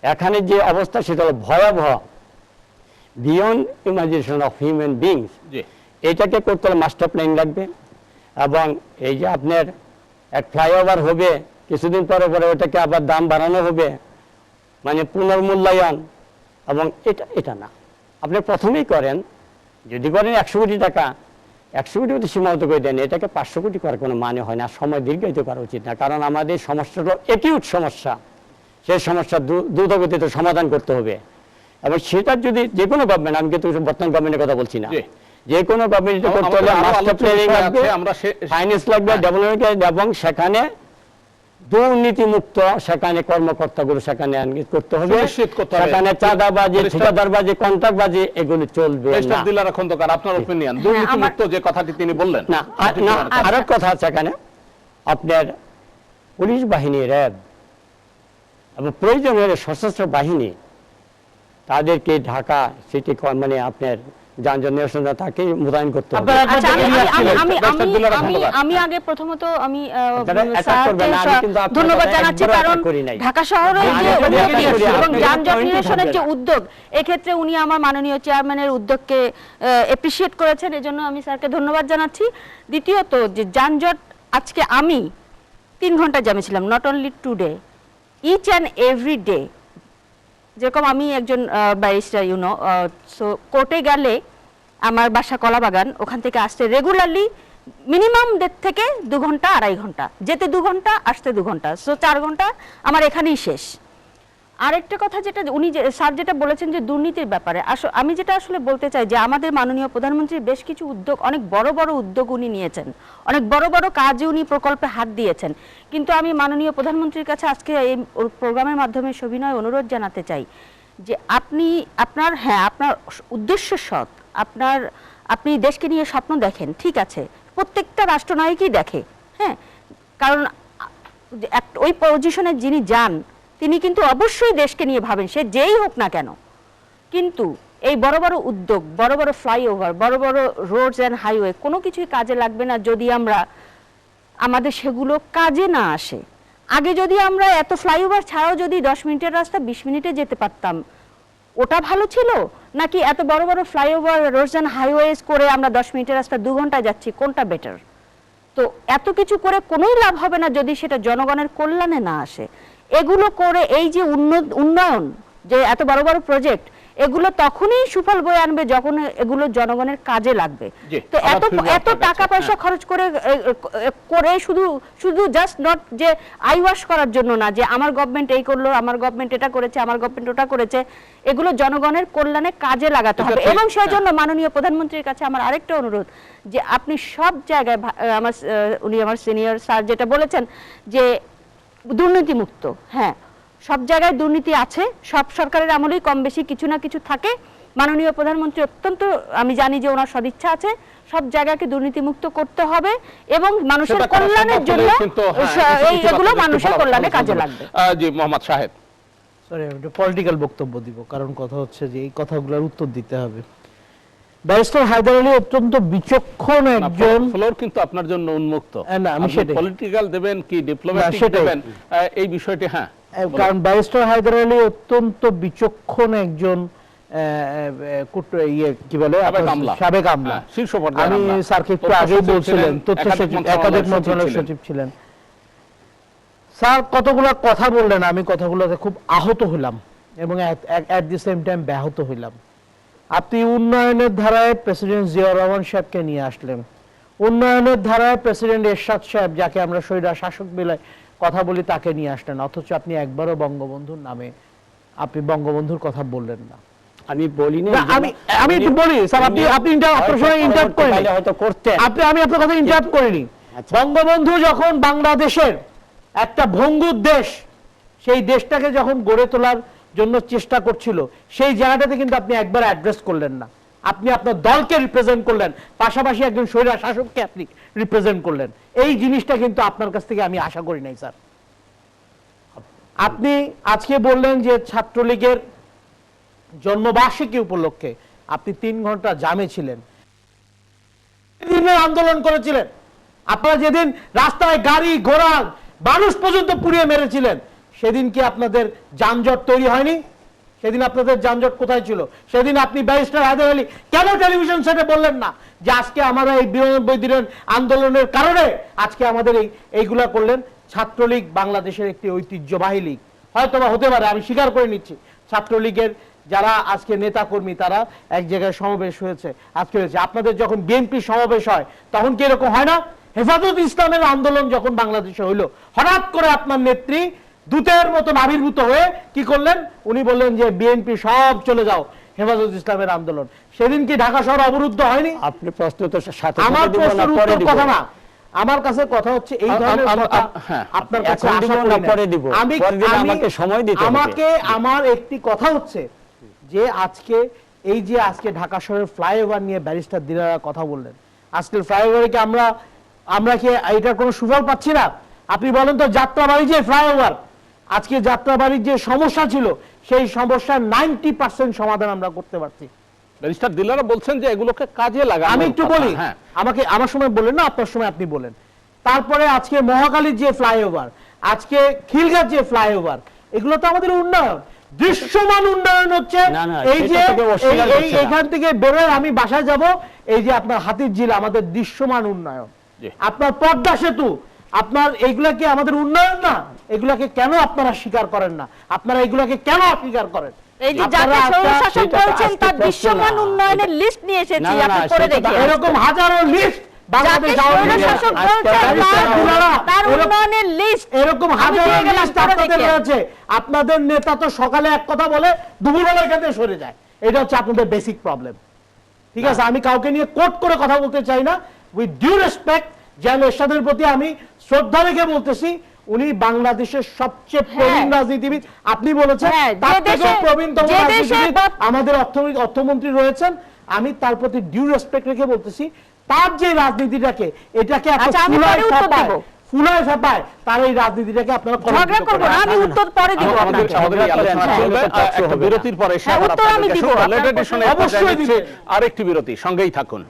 এখানে যে অবস্থা সেটা হলো ভয়াবহ, beyond imagination of human beings. এটাকে করতে হলে মাস্টার প্ল্যান লাগবে, এবং এই যে আপনার এক ফ্লাইওভার হবে, কিছুদিন পরে পরে ওটাকে আবার দাম বাড়ানো হবে, মানে পুনর্মূল্যায়ন। এবং এটা না, আপনি প্রথমেই করেন, যদি করেন 100 কোটি টাকা, 100 কোটি মধ্যে সীমাবদ্ধ করে দেন, এটাকে 500 কোটি করার কোনো মানে হয় না, সময় দীর্ঘায়িত করা উচিত না। কারণ আমাদের সমস্যাটা অ্যাকিউট সমস্যা, সেই সমস্যা দ্রুত গতিতে সমাধান করতে হবে। এবং সেটার যদি যে কোনো গভর্নমেন্ট, আমি কিন্তু বর্তমান গভর্নমেন্টের কথা বলছি না, যে কোনো গভর্নমেন্ট করতে হলে মাস্টার প্ল্যানিং লাগবে, ফাইন্যান্স লাগবে, ডেভেলপমেন্ট, এবং সেখানে দুর্নীতিমুক্ত সেখানে কর্মকর্তাগুলো সেখানে এনগেজ করতে হবে। সেখানে চাঁদাবাজি, ঠিকাদারবাজি, কন্ট্রাক্টবাজি এগুলো চলবে না। দিলারা খন্দকার, আপনার অপিনিয়ন দুর্নীতিমুক্ত যে কথাটি তিনি বললেন। না, আরো কথা আছে এখানে, আপনার পুলিশ বাহিনী, র্যাব এবং প্রয়োজনীয় সশস্ত্র বাহিনী, তাদেরকে ঢাকা সিটি মানে আপনার যানজট নিরসন তাকে মোতায়েন করতে হবে। আমি আগে প্রথমত আমি ধন্যবাদ জানাচ্ছি, কারণ ঢাকা শহরের যে উন্নতি এবং যানজট নিরসনের যে উদ্যোগ, এক্ষেত্রে উনি আমার মাননীয় চেয়ারম্যানের উদ্যোগকে এপ্রিশিয়েট করেছেন, এজন্য আমি স্যারকে ধন্যবাদ জানাচ্ছি। দ্বিতীয়ত যে যানজট, আজকে আমি 3 ঘন্টা জ্যামে ছিলাম, not only today, each and every day. যেরকম আমি একজন ব্যারিস্টার, সো কোর্টে গেলে আমার বাসা কলাবাগান, ওখান থেকে আসতে রেগুলারলি মিনিমাম 1.5 থেকে 2 ঘন্টা, 2.5 ঘন্টা, যেতে 2 ঘন্টা, আসতে 2 ঘন্টা, সো 4 ঘন্টা আমার এখানেই শেষ। আরেকটা কথা যেটা উনি স্যার যেটা বলেছেন যে দুর্নীতির ব্যাপারে, আমি যেটা আসলে বলতে চাই যে আমাদের মাননীয় প্রধানমন্ত্রীর বেশ কিছু উদ্যোগ, অনেক বড় বড় উদ্যোগ উনি নিয়েছেন, অনেক বড় বড় কাজে উনি প্রকল্পে হাত দিয়েছেন। কিন্তু আমি মাননীয় প্রধানমন্ত্রীর কাছে আজকে এই প্রোগ্রামের মাধ্যমে সবিনয় অনুরোধ জানাতে চাই যে আপনার উদ্দেশ্য সৎ, আপনি দেশকে নিয়ে স্বপ্ন দেখেন, ঠিক আছে, প্রত্যেকটা রাষ্ট্রনায়কই দেখে, হ্যাঁ, কারণ ওই পজিশনে যিনি যান তিনি কিন্তু অবশ্যই দেশকে নিয়ে ভাবেন, সে যেই হোক না কেন। কিন্তু এই বড় বড় উদ্যোগ, বড় বড় ফ্লাইওভার, বড় বড় রোডস অ্যান্ড হাইওয়ে কোনো কিছুই কাজে লাগবে না যদি আমাদের সেগুলো কাজে না আসে। আগে যদি আমরা এত ফ্লাইওভার ছাড়াও যদি 10 মিনিটের রাস্তা 20 মিনিটে যেতে পারতাম, ওটা ভালো ছিল, নাকি এত বড় বড় ফ্লাইওভার, রোডস অ্যান্ড হাইওয়েজ করে আমরা 10 মিনিটের রাস্তা 2 ঘন্টায় যাচ্ছি, কোনটা বেটার? তো এত কিছু করে কোনোই লাভ হবে না যদি সেটা জনগণের কল্যাণে না আসে। এগুলো করে এই যে উন্নয়ন, যে এত বড় বড় প্রজেক্ট, এগুলো তখনই সুফল বয়ে আনবে যখন এগুলো জনগণের কাজে লাগবে। জি, তো আবার এত ফিরবো এত আপনার টাকা কাছে। পয়সা খরচ করে করে শুধু শুধু জাস্ট নট যে আই ওয়াশ করার জন্য না, যে আমার গভর্নমেন্ট এই করলো, আমার গভর্নমেন্ট এটা করেছে, আমার গভর্নমেন্ট ওটা করেছে, এগুলো জনগণের কল্যাণে কাজে লাগাতে হবে। ঠিক, এবং সেই জন্য মাননীয় প্রধানমন্ত্রীর কাছে আমার আরেকটা অনুরোধ, যে আপনি সব জায়গায় উনি আমার সিনিয়র স্যার যেটা বলেছেন যে দুর্নীতিমুক্ত, হ্যাঁ সব জায়গায় দুর্নীতি আছে, সব সরকারের আমলেই কম বেশি কিছু না কিছু থাকে। মাননীয় প্রধানমন্ত্রী অত্যন্ত, আমি জানি যে ওনার সদিচ্ছা আছে, সব জায়গাকে দুর্নীতিমুক্ত করতে হবে এবং মানুষের সেটা করা কল্যাণের সম্ভব জন্য হলে কিন্তু, হ্যাঁ, এগুলো একটু মানুষের বলা কল্যাণে ভালো কাজে হবে। লাগবে। জি, মোহাম্মদ শাহেদ। সরি, আমি একটু পলিটিক্যাল বক্তব্য দিব, কারণ কথা হচ্ছে যে এই কথাগুলোর উত্তর দিতে হবে। ব্যারিস্টার হায়দার আলী অত্যন্ত বিচক্ষণ একজন। ফ্লোর কিন্তু আপনার জন্য উন্মুক্ত। না, আমি সেটাই। পলিটিক্যাল দেবেন কি ডিপ্লোম্যাটিক সেটাই। দেবেন, এই বিষয়টি, হ্যাঁ কারণ ব্যারিস্টার হায়দার আলী অত্যন্ত বিচক্ষণ একজন কি বলে সাবেক আমলা। সাবেক আমলা। হ্যাঁ, শীর্ষ পর্যায়ের আমি আমলা। স্যারকে একটু তথ্য আগেই সচিব বলছিলেন, ছিলেন, তথ্য একাধিক সচিব, মন্ত্রণালয়ের একাধিক সচিব মন্ত্রণালয়ের ছিলেন। সচিব ছিলেন। স্যার কতগুলো কথা বললেন, আমি কথাগুলোতে খুব আহত হলাম এবং এট দি সেম টাইম ব্যাহত হইলাম। আপনি উন্নয়নের ধারায় প্রেসিডেন্ট জিয়াউর রহমান সাহেবকে নিয়ে আসলেন, উন্নয়নের ধারায় প্রেসিডেন্ট এরশাদ সাহেব, যাকে আমরা স্বৈরা শাসক বলে কথা বলি, তাকে নিয়ে আসলেন, অথচ আপনি একবারও বঙ্গবন্ধুর নামে আপনি বঙ্গবন্ধুর কথা বললেন না। আমি বলিনি, আমি একটু বলি স্যার, আপনি আপনার সময় ইন্টারাপ্ট করেন, হয়তো করতেন। আমি আপনার কথা ইন্টারাপ্ট করিনি। আচ্ছা। বঙ্গবন্ধু যখন বাংলাদেশের একটা ভঙ্গুর দেশ, সেই দেশটাকে যখন গড়ে তোলার জন্য চেষ্টা করছিল, সেই জায়গাটাতে কিন্তু আপনি একবার অ্যাড্রেস করলেন না। আপনি আপনার দলকে রিপ্রেজেন্ট করলেন, পাশাপাশি একজন স্বৈরা শাসককে আপনি রিপ্রেজেন্ট করলেন। এই জিনিসটা কিন্তু আপনার কাছ থেকে আমি আশা করি নাই স্যার। আপনি আজকে বললেন যে ছাত্রলীগের জন্মবার্ষিকী উপলক্ষে আপনি 3 ঘন্টা জামে ছিলেন, আন্দোলন করেছিলেন। আপনারা যেদিন রাস্তায় গাড়ি ঘোড়া মানুষ পর্যন্ত পুড়িয়ে মেরেছিলেন, সেদিন কি আপনাদের যানজট তৈরি হয়নি? সেদিন আপনাদের যানজট কোথায় ছিল? সেদিন আপনি ব্যারিস্টার হায়দার আলী কেন টেলিভিশন সেটে বললেন না যে আজকে আমরা এই 92 দিনের আন্দোলনের কারণে আজকে আমাদের এইগুলা করলেন? ছাত্রলীগ বাংলাদেশের একটি ঐতিহ্যবাহী লীগ, হয়তোবা হতে পারে, আমি স্বীকার করে নিচ্ছি, ছাত্রলীগের যারা আজকে নেতা কর্মী তারা এক জায়গায় সমাবেশ হয়েছে, আজকে হয়েছে। আপনাদের যখন বিএনপি সমাবেশ হয় তখন কি এরকম হয় না? হেফাজত ইসলামের আন্দোলন যখন বাংলাদেশে হইলো, হঠাৎ করে আপনার নেত্রী দূতের মতন আবির্ভূত হয়ে কি করলেন? উনি বললেন যে বিএনপি সব চলে যাও, হেফাজত ইসলামের আন্দোলন। সেদিন কি ঢাকা শহর অবরুদ্ধ হয়নি? আপনি প্রশ্ন তো সাথে আমার দিব না, প্রশ্নের পরে উত্তর দিব। কথা না, আমার কাছে কথা হচ্ছে এই ধরনের কথা হ্যাঁ, আপনার কাছে এখন আশা দিব করি না, না। পরে দিব। পরে দিলে আমাকে সময় দিতে হবে। আমাকে আমার একটি কথা হচ্ছে যে আজকে এই যে আজকে ঢাকা শহরের ফ্লাইওভার নিয়ে ব্যারিস্টার দিলারা কথা বললেন, আজকে ফ্লাইওভারে কি আমরা কি এটার কোনো সুফল পাচ্ছি না? আপনি বলেন তো, যাত্রাবাড়ি যে ফ্লাইওভার, আজকে যাত্রাবাড়ির যে সমস্যা ছিল, সেই সমস্যার 90% সমাধান আমরা করতে পারছি। ব্যারিস্টার দিলারা বলছেন যে এগুলোকে কাজে লাগানো। আমি একটু বলি, হ্যাঁ, আমার সময় বললেন না, আপনার সময় আপনি বলেন। তারপরে আজকে মহাখালীর যে ফ্লাইওভার, আজকে খিলগাঁর যে ফ্লাইওভার, এগুলো তো আমাদের উন্নয়ন, দৃশ্যমান উন্নয়ন হচ্ছে। না, না, এই যে সেটা থেকে অস্বীকার করছে না। এখান থেকে বেরোয় আমি বাসায় যাব, এই যে আপনার হাতির ঝিল আমাদের দৃশ্যমান উন্নয়ন, জি। আপনার পদ্মা সেতু, আপনার এইগুলা কি আমাদের উন্নয়ন না? এগুলাকে কেন আপনারা স্বীকার করেন না? আপনারা এগুলাকে কেন অস্বীকার করেন? এই যে আপনারা যাকে স্বৈরশাসক সেটা তো বলছেন আজকে তার প্রশ্ন দৃশ্যমান না। উন্নয়নের লিস্ট নিয়ে এসেছি, না, না, আপনি না, পড়ে সেটা তো দেখেন। এরকম হাজারো লিস্ট বাংলাদেশ যাকে আওয়ামী লীগের স্বৈরশাসক আজকে বলছেন ব্যারিস্টার দিলারা, তার এরকম- উন্নয়নের লিস্ট এরকম আমি হাজারো দিয়ে গেলাম, লিস্ট পড়ে আপনাদের দেখেন। রয়েছে। আপনাদের নেতা তো সকালে এক কথা বলে, দুপুরবেলা এখান থেকে সরে যায়। এটা হচ্ছে আপনাদের বেসিক প্রবলেম। ঠিক আছে, আমি কাউকে নিয়ে কোট করে কথা বলতে চাই না। উইথ ডিউ রেসপেক্ট, জ্যাম এরশাদের প্রতি আমি শ্রদ্ধা রেখে বলতেছি, উনি বাংলাদেশের সবচেয়ে প্রবীণ রাজনীতিবিদ। আপনি বলেছেন হ্যাঁ, তার যে থেকেও দেশে- প্রবীণতম যে দেশে রাজনীতিবিদ আমাদের অর্থমন্ত্রী রয়েছেন। আমি তার প্রতি ডিউ রেসপেক্ট রেখে বলতেছি, তার যে রাজনীতিটাকে, এটাকে এত আচ্ছা, আমি ফুলায় পরে উত্তর ফাঁপায়, দেব। ফুলায় ফাঁপায়, তার এই রাজনীতিটাকে আপনারা ঝগড়া কলঙ্কিত করবো করেন। না, আমি উত্তর পরে দিব আমাদের আপনাকে। আমাদের এই আলোচনা হ্যাঁ, চলবে। এটা তো একটা হবে না। বিরতির পরে এসে হ্যাঁ, আবার উত্তর আমি আপনাদেরকে দিব, শুনবো। আপনার লেট এডিশনে অবশ্যই দিচ্ছি দিবেন। আরেকটি বিরতি, সঙ্গেই থাকুন।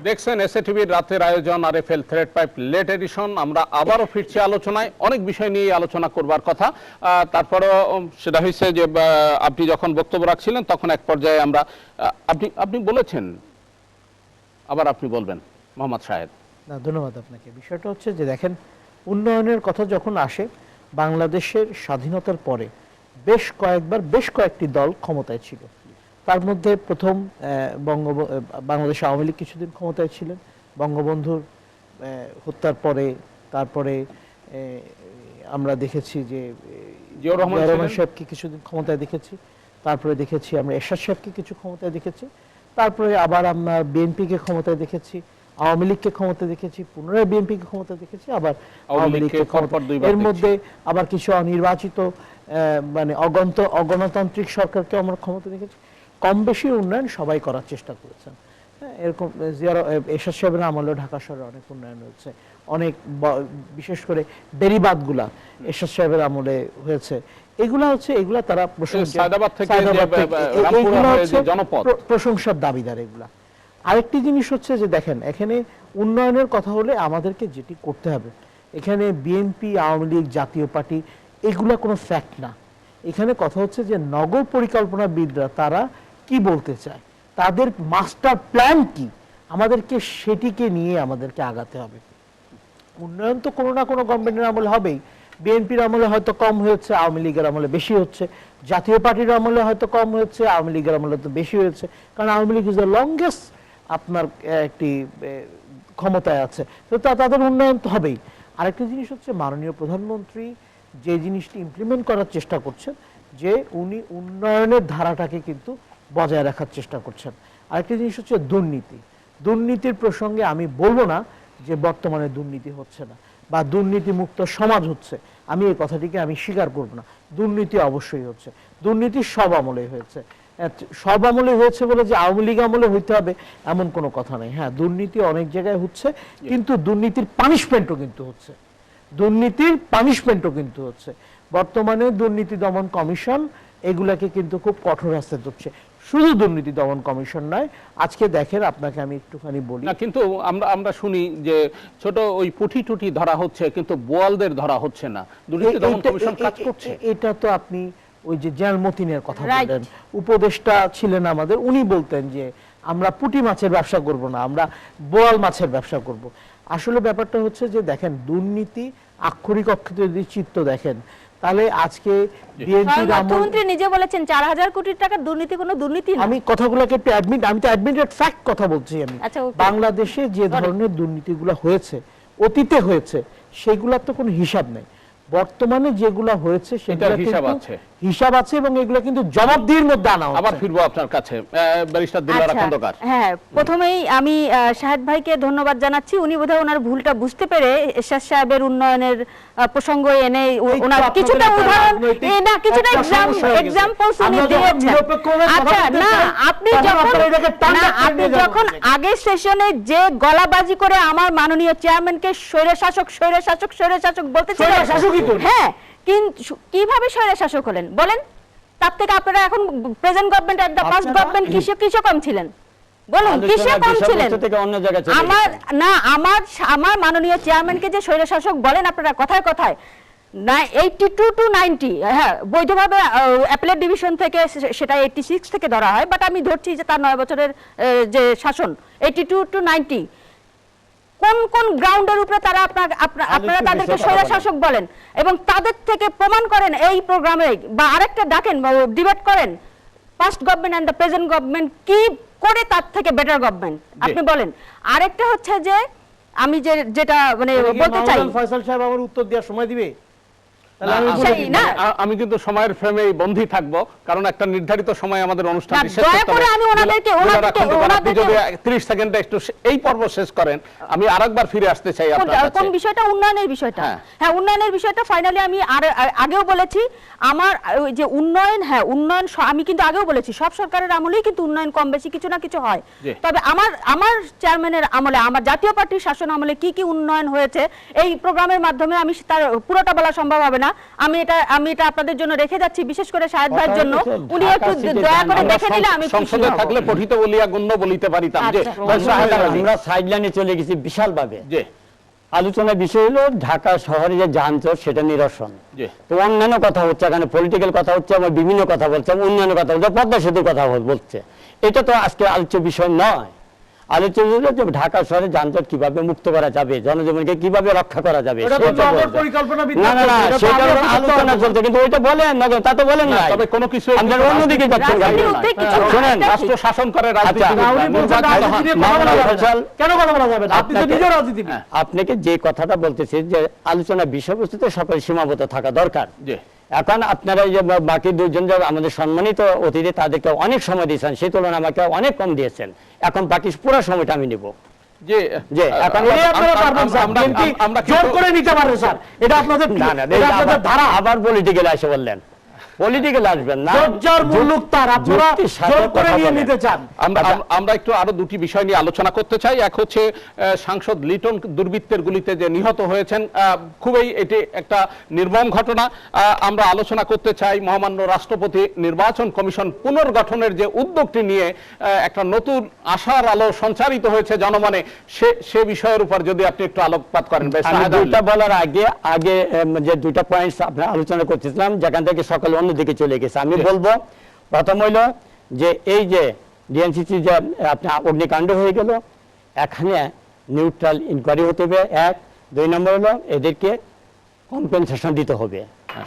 দেখছেন এসএটিভির রাতের আয়োজন RFL thread pipe late edition. আমরা আবারও ফিরছি আলোচনায়, অনেক বিষয় নিয়ে আলোচনা করবার কথা। তারপরেও সেটা হয়েছে যে আপনি যখন বক্তব্য রাখছিলেন তখন এক পর্যায়ে আমরা আপনি বলেছেন, আবার আপনি বলবেন মোহাম্মদ শাহেদ। না, ধন্যবাদ আপনাকে। বিষয়টা হচ্ছে যে দেখেন, উন্নয়নের কথা যখন আসে, বাংলাদেশের স্বাধীনতার পরে বেশ কয়েকবার বেশ কয়েকটি দল ক্ষমতায় ছিল। তার মধ্যে প্রথম বাংলাদেশ আওয়ামী লীগ কিছুদিন ক্ষমতায় ছিলেন, বঙ্গবন্ধুর হত্যার পরে। তারপরে আমরা দেখেছি যে জিয়াউর রহমান সাহেবকে কিছুদিন ক্ষমতায় দেখেছি, তারপরে দেখেছি আমরা এরশাদ সাহেবকে কিছু ক্ষমতায় দেখেছি, তারপরে আবার আমরা বিএনপিকে ক্ষমতায় দেখেছি, আওয়ামী লীগকে ক্ষমতায় দেখেছি, পুনরায় বিএনপিকে ক্ষমতায় দেখেছি, আবার আওয়ামী লীগকে ক্ষমতায়। এর মধ্যে আবার কিছু অনির্বাচিত মানে অগণতান্ত্রিক সরকারকে আমরা ক্ষমতা দেখেছি। কম বেশি উন্নয়ন সবাই করার চেষ্টা করেছেন। এরকম এরশাদ সাহেবের আমলে ঢাকা শহরে অনেক উন্নয়ন হয়েছে, অনেক বিশেষ করে বেড়িবাঁধগুলা এরশাদ সাহেবের আমলে হয়েছে। এগুলা তারা প্রশংসার দাবিদার। এগুলা আরেকটি জিনিস হচ্ছে যে দেখেন, এখানে উন্নয়নের কথা হলে আমাদেরকে যেটি করতে হবে, এখানে বিএনপি, আওয়ামী লীগ, জাতীয় পার্টি এগুলা কোনো ফ্যাক্ট না। এখানে কথা হচ্ছে যে নগর পরিকল্পনাবিদরা তারা কি বলতে চায়, তাদের মাস্টার প্ল্যান কি, আমাদেরকে সেটিকে নিয়ে আমাদেরকে আগাতে হবে। উন্নয়ন তো কোনো না কোনো গভর্নমেন্টের আমলে হবেই। বিএনপির আমলে হয়তো কম হয়েছে, আওয়ামী লীগের আমলে বেশি হচ্ছে, জাতীয় পার্টির আমলে হয়তো কম হয়েছে, আওয়ামী লীগের আমলে তো বেশি হয়েছে, কারণ Awami League is the longest আপনার একটি ক্ষমতায় আছে, তো তাদের উন্নয়ন তো হবেই। আরেকটি জিনিস হচ্ছে মাননীয় প্রধানমন্ত্রী যে জিনিসটি ইমপ্লিমেন্ট করার চেষ্টা করছেন, যে উনি উন্নয়নের ধারাটাকে কিন্তু বজায় রাখার চেষ্টা করছেন। আরেকটি জিনিস হচ্ছে দুর্নীতি। দুর্নীতির প্রসঙ্গে আমি বলবো না যে বর্তমানে দুর্নীতি হচ্ছে না বা দুর্নীতি মুক্ত সমাজ হচ্ছে, আমি এই কথাটিকে আমি স্বীকার করব না। দুর্নীতি অবশ্যই হচ্ছে, দুর্নীতি সব আমলে হয়েছে। সব আমলে হয়েছে বলে যে আওয়ামী লীগ আমলে হইতে হবে এমন কোনো কথা নেই। হ্যাঁ, দুর্নীতি অনেক জায়গায় হচ্ছে, কিন্তু দুর্নীতির পানিশমেন্টও কিন্তু হচ্ছে, বর্তমানে দুর্নীতি দমন কমিশন এগুলাকে কিন্তু খুব কঠোর হস্তে ধরছে। শুধু দুর্নীতি দমন কমিশন নয়, আজকে দেখেন আপনাকে আমি একটুখানি বলি না, কিন্তু আমরা শুনি যে ছোট ওই পুঁটি টুটি ধরা হচ্ছে, কিন্তু বোয়ালদের ধরা হচ্ছে না। দুর্নীতি দমন কমিশন কাজ করছে। এটা তো আপনি ওই যে জেনারেল মতিনের কথা বললেন, উপদেষ্টা ছিলেন আমাদের, উনি বলতেন যে আমরা পুঁটি মাছের ব্যবসা করব না, আমরা বোয়াল মাছের ব্যবসা করব। আসলে ব্যাপারটা হচ্ছে যে দেখেন, দুর্নীতি আক্ষরিক অর্থে যদি চিত্র দেখেন, তাহলে আজকে অর্থমন্ত্রী নিজে বলেছেন 4000 কোটি টাকার দুর্নীতি কোনো দুর্নীতি না। আমি কথাগুলোকে একটু আমি তো অ্যাডমিটেড ফ্যাক্ট কথা বলছি। আমি বাংলাদেশে যে ধরনের দুর্নীতিগুলো হয়েছে, অতীতে হয়েছে, সেগুলোর তো কোনো হিসাব নেই। বর্তমানে যেগুলো হয়েছে সেটার হিসাব আছে এবং এগুলো কিন্তু জবাবদিহির মধ্যে আনা হচ্ছে। আবার ফিরবো আপনার কাছে, ব্যারিস্টার দিলওয়ারা খন্দকার। হ্যাঁ, প্রথমেই আমি শাহেদ ভাইকে ধন্যবাদ জানাচ্ছি। উনি বোধহয় ওনার ভুলটা বুঝতে পেরে এরশাদ সাহেবের উন্নয়নের প্রসঙ্গ এনে ওনার কিছুটা উদাহরণ, না কিছুটা এক্সাম্পলস উনি দিয়েছেন। আচ্ছা, না আপনি যখন আগের সেশনে যে গলাবাজি করে আমার মাননীয় চেয়ারম্যানকে স্বৈরশাসক বলতেছিলেন, হ্যাঁ, কিন্তু কিভাবে স্বৈরশাসক হলেন বলেন? তার থেকে আপনারা এখন present government are the past government কিসে কম ছিলেন বলুন? কিসে কম ছিলেন? আমার মাননীয় চেয়ারম্যানকে যে স্বৈরশাসক বলেন আপনারা কথায় কথায়, 82 to 90, হ্যাঁ, বৈধভাবে অ্যাপেলেট ডিভিশন থেকে সেটা 86 থেকে ধরা হয়, বাট আমি ধরছি যে তার 9 বছরের যে শাসন 82 to 90, কোন কোন গ্রাউন্ডের উপরে তারা আপনারা তাদেরকে স্বৈরশাসক বলেন এবং তাদের থেকে প্রমাণ করেন এই প্রোগ্রামে, বা আরেকটা ডাকেন ডিবেট করেন, past government and the present government কি করে তার থেকে বেটার গভর্নমেন্ট আপনি বলেন। আরেকটা হচ্ছে যে আমি যেটা মানে বলতে চাই, ফয়সাল সাহেব আমার উত্তর দেওয়ার সময় দিবে? আমি কিন্তু সময়ের ফ্রেমে বন্দী থাকবো, কারণ একটা নির্ধারিত সময় আমাদের অনুষ্ঠান শেষ করতে হবে। আমি ওনাদেরকে 30 সেকেন্ডে একটু এই পর্ব শেষ করেন, আমি আরেকবার ফিরে আসতে চাই আপনার কাছে। কোন বিষয়টা? উন্নয়নের বিষয়টা। হ্যাঁ, উন্নয়নের বিষয়টা ফাইনালি আমি আগেও বলেছি, আমার যে উন্নয়ন, হ্যাঁ উন্নয়ন আমি কিন্তু আগেও বলেছি সব সরকারের আমলেই কিন্তু উন্নয়ন কম বেশি কিছু না কিছু হয়। তবে আমার চেয়ারম্যানের আমলে, আমার জাতীয় পার্টির শাসন আমলে কি কি উন্নয়ন হয়েছে এই প্রোগ্রামের মাধ্যমে আমি তার পুরোটা বলা সম্ভব হবে না। আমি এটা আপনাদের জন্য রেখে যাচ্ছি, বিশেষ করে শাহেদ ভাইয়ের জন্য। উনি একটু দয়া করে দেখে নিলে আমি সংসদে থাকলে পঠিত বলিয়া গণ্য বলিতে পারিতাম। যে আমরা সাইডলাইনে চলে গেছি বিশালভাবে। যে আলোচনার বিষয় হলো ঢাকা শহরে যে যানজট, সেটা নিরসন। তো অন্যান্য কথা হচ্ছে, এখানে পলিটিক্যাল কথা হচ্ছে, আমার বিভিন্ন কথা বলছে, অন্যান্য কথা বলছে, পদ্মা সেতুর কথা বলছে। এটা তো আজকে আলোচ্য বিষয় নয়। আলোচনা হলো যে ঢাকা শহরে যানজট কিভাবে মুক্ত করা যাবে, জনজীবনকে কিভাবে রক্ষা করা যাবে। ওটা তো সেটা নগর বলতে। পরিকল্পনা না বিদ্যা না না, চলছে, এটা তো সেটা আলোচনা আলোচনা চলছে, কিন্তু ওইটা বলেন না, তা তো বলেন না। তবে কোনো কিছু আপনারা অন্যদিকে যাচ্ছেন কেন? রাজনীতির উদ্বেগ কিছু না। শোনেন, রাষ্ট্র শাসন করে রাজনীতি আচ্ছা, না, উনি বলছেন রাজনীতি নিয়ে কথা বলা যাবে না। কেন কথা বলা যাবে না? আপনি তো আপনাকে- নিজেও রাজনীতিবিদ। আপনাকে যে কথাটা বলতেছি যে আলোচনা বিষয়বস্তুতে সকল সীমাবদ্ধ থাকা দরকার। জি এখন আপনারা এই যে বাকি দুজন যে আমাদের সম্মানিত অতিথি, তাদেরকে অনেক সময় দিয়েছেন, সেই তুলনায় আমাকে অনেক কম দিয়েছেন। এখন বাকি পুরো সময়টা আমি নিব। যে যে এখন এই আপনারা পারবেন স্যার, বিএনপি জোর করে নিতে পারে স্যার, এটা আপনাদের না না, এটা আপনাদের ধারা। আবার পলিটিক্যাল আসে বললেন, পলিটিক্যাল আসবেন না। সজ্জার মুলুক তার, আপনারা যুক্তির সাথে জোর করে কথা নিয়ে বলেন। নিতে চান। আমরা একটু আরো দুটি বিষয় নিয়ে আলোচনা করতে চাই। এক হচ্ছে সাংসদ লিটন দুর্বৃত্তের গুলিতে যে নিহত হয়েছেন, খুবই এটি একটা নির্মম ঘটনা। আমরা আলোচনা করতে চাই মহামান্য রাষ্ট্রপতি নির্বাচন কমিশন পুনর্গঠনের যে উদ্যোগটি নিয়ে একটা নতুন আশার আলো সঞ্চারিত হয়েছে জনমনে, সে বিষয়ের উপর যদি আপনি একটু আলোকপাত করেন। বেশ আমি সাহায্য দুইটা বলার আগে যে দুইটা পয়েন্টস আপনার আলোচনা করতেছিলাম, যেখান থেকে সকাল অন্যদিকে চলে গেছে, আমি বলবো প্রথম হইল যে এই যে ডিএনসিসি যে আপনার অগ্নিকাণ্ড হয়ে গেল, এখানে নিউট্রাল ইনকোয়ারি হতে হবে। এক, দুই নম্বর হলো এদেরকে কম্পেনসেশন দিতে হবে,